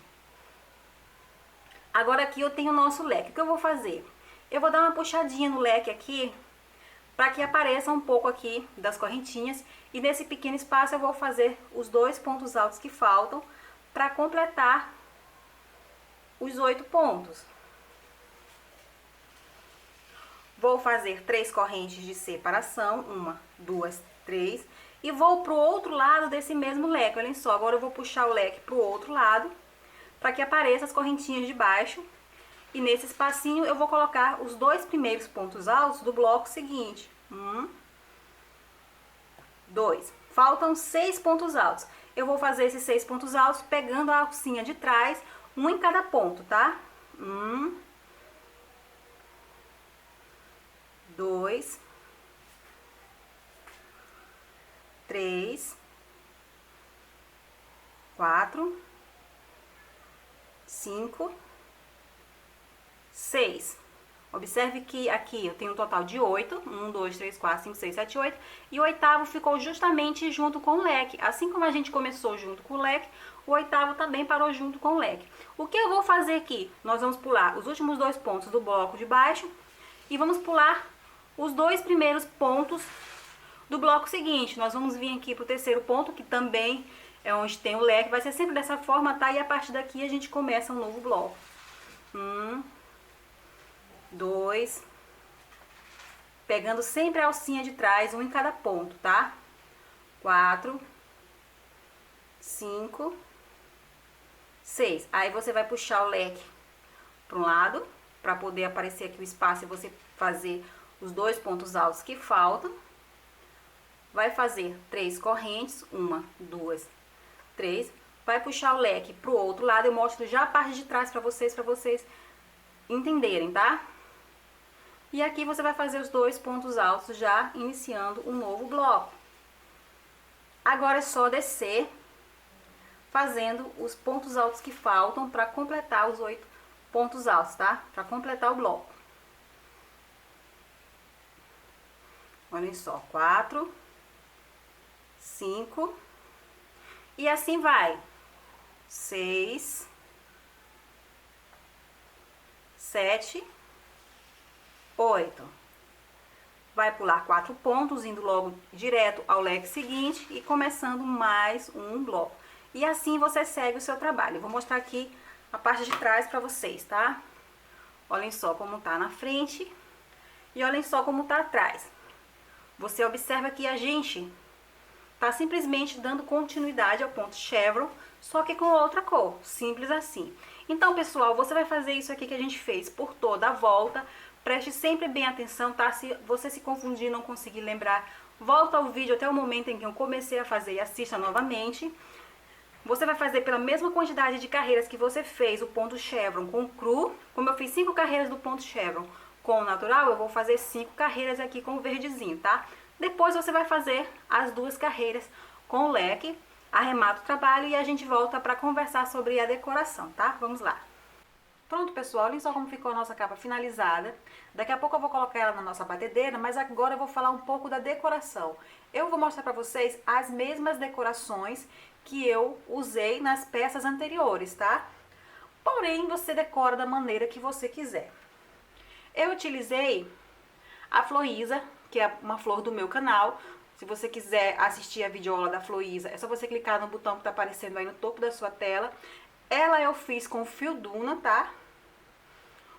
Agora aqui eu tenho o nosso leque. O que eu vou fazer? Eu vou dar uma puxadinha no leque aqui, para que apareça um pouco aqui das correntinhas. E nesse pequeno espaço eu vou fazer os 2 pontos altos que faltam, para completar os 8 pontos. Vou fazer 3 correntes de separação, 1, 2, 3, e vou pro outro lado desse mesmo leque. Olhem só, agora eu vou puxar o leque pro outro lado, para que apareçam as correntinhas de baixo. E nesse espacinho eu vou colocar os 2 primeiros pontos altos do bloco seguinte. 1, 2. Faltam 6 pontos altos. Eu vou fazer esses 6 pontos altos pegando a alcinha de trás, um em cada ponto, tá? 1, 2, 3, 4, 5, 6. Observe que aqui eu tenho um total de 8. 1, 2, 3, 4, 5, 6, 7, 8. E o oitavo ficou justamente junto com o leque. Assim como a gente começou junto com o leque, o oitavo também parou junto com o leque. O que eu vou fazer aqui? Nós vamos pular os últimos 2 pontos do bloco de baixo e vamos pular os 2 primeiros pontos do bloco seguinte. Nós vamos vir aqui pro terceiro ponto, que também é onde tem o leque. Vai ser sempre dessa forma, tá? E a partir daqui a gente começa um novo bloco. 1, 2, pegando sempre a alcinha de trás, um em cada ponto, tá? 4, 5, 6. Aí você vai puxar o leque para um lado, para poder aparecer aqui o espaço e você fazer os 2 pontos altos que faltam. Vai fazer 3 correntes, 1, 2, 3. Vai puxar o leque pro outro lado. Eu mostro já a parte de trás para vocês entenderem, tá? E aqui você vai fazer os 2 pontos altos já iniciando um novo bloco. Agora é só descer fazendo os pontos altos que faltam para completar os 8 pontos altos, tá? Para completar o bloco. Olhem só, 4, 5, e assim vai. 6, 7, 8. Vai pular 4 pontos, indo logo direto ao leque seguinte e começando mais um bloco. E assim você segue o seu trabalho. Eu vou mostrar aqui a parte de trás para vocês, tá? Olhem só como tá na frente e olhem só como tá atrás. Você observa que a gente tá simplesmente dando continuidade ao ponto chevron, só que com outra cor, simples assim. Então, pessoal, você vai fazer isso aqui que a gente fez por toda a volta. Preste sempre bem atenção, tá? Se você se confundir e não conseguir lembrar, volta ao vídeo até o momento em que eu comecei a fazer e assista novamente. Você vai fazer pela mesma quantidade de carreiras que você fez o ponto chevron com o cru. Como eu fiz 5 carreiras do ponto chevron com o natural, eu vou fazer 5 carreiras aqui com o verdezinho, tá? Depois você vai fazer as 2 carreiras com o leque, arremata o trabalho e a gente volta para conversar sobre a decoração, tá? Vamos lá. Pronto, pessoal, olhem só como ficou a nossa capa finalizada. Daqui a pouco eu vou colocar ela na nossa batedeira, mas agora eu vou falar um pouco da decoração. Eu vou mostrar para vocês as mesmas decorações que eu usei nas peças anteriores, tá? Porém, você decora da maneira que você quiser. Eu utilizei a flor Isa, que é uma flor do meu canal. Se você quiser assistir a videoaula da Floísa, é só você clicar no botão que tá aparecendo aí no topo da sua tela. Ela eu fiz com fio Duna, tá?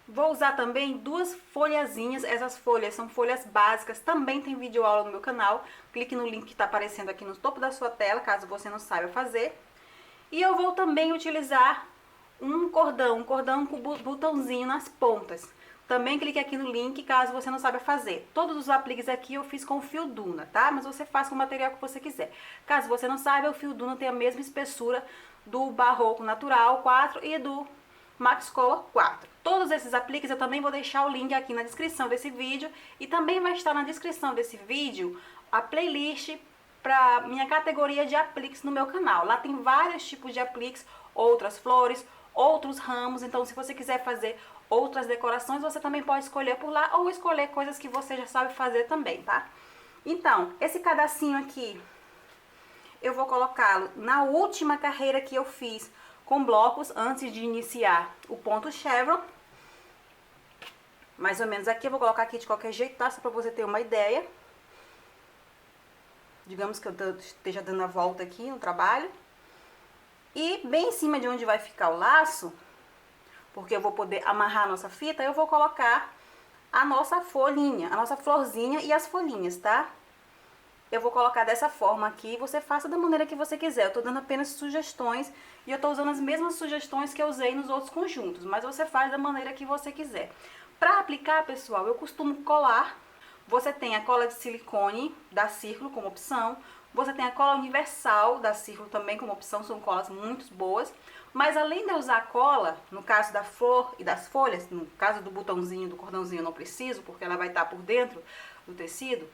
Vou usar também 2 folhazinhas, essas folhas são folhas básicas, também tem videoaula no meu canal. Clique no link que tá aparecendo aqui no topo da sua tela, caso você não saiba fazer. E eu vou também utilizar um cordão com botãozinho nas pontas. Também clique aqui no link, caso você não saiba fazer. Todos os apliques aqui eu fiz com fio Duna, tá? Mas você faz com o material que você quiser. Caso você não saiba, o fio Duna tem a mesma espessura do Barroco Natural 4 e do Max Color 4. Todos esses apliques eu também vou deixar o link aqui na descrição desse vídeo. E também vai estar na descrição desse vídeo a playlist para minha categoria de apliques no meu canal. Lá tem vários tipos de apliques, outras flores, outros ramos. Então, se você quiser fazer outras decorações, você também pode escolher por lá ou escolher coisas que você já sabe fazer também, tá? Então, esse pedacinho aqui, eu vou colocá-lo na última carreira que eu fiz com blocos antes de iniciar o ponto chevron. Mais ou menos aqui, eu vou colocar aqui de qualquer jeito, tá? Só pra você ter uma ideia. Digamos que eu esteja dando a volta aqui no trabalho. E bem em cima de onde vai ficar o laço, porque eu vou poder amarrar a nossa fita, eu vou colocar a nossa folhinha, a nossa florzinha e as folhinhas, tá? Eu vou colocar dessa forma aqui, você faça da maneira que você quiser. Eu tô dando apenas sugestões e eu tô usando as mesmas sugestões que eu usei nos outros conjuntos, mas você faz da maneira que você quiser. Pra aplicar, pessoal, eu costumo colar. Você tem a cola de silicone da Círculo como opção. Você tem a cola universal da Círculo também como opção, são colas muito boas. Mas além de eu usar a cola, no caso da flor e das folhas, no caso do botãozinho, do cordãozinho eu não preciso, porque ela vai estar por dentro do tecido.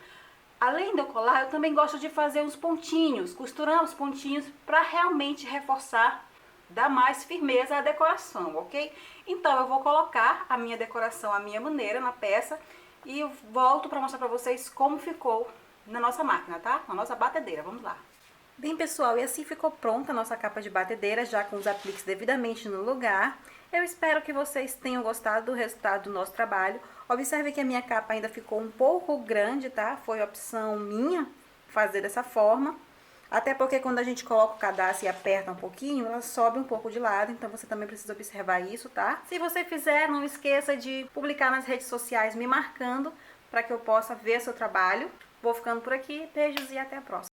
Além de eu colar, eu também gosto de fazer uns pontinhos, costurar os pontinhos para realmente reforçar, dar mais firmeza à decoração, ok? Então eu vou colocar a minha decoração à minha maneira na peça e eu volto para mostrar para vocês como ficou na nossa máquina, tá? Na nossa batedeira, vamos lá. Bem, pessoal, e assim ficou pronta a nossa capa de batedeira, já com os apliques devidamente no lugar. Eu espero que vocês tenham gostado do resultado do nosso trabalho. Observe que a minha capa ainda ficou um pouco grande, tá? Foi opção minha fazer dessa forma. Até porque quando a gente coloca o cadastro e aperta um pouquinho, ela sobe um pouco de lado, então você também precisa observar isso, tá? Se você fizer, não esqueça de publicar nas redes sociais me marcando, para que eu possa ver seu trabalho. Vou ficando por aqui, beijos e até a próxima.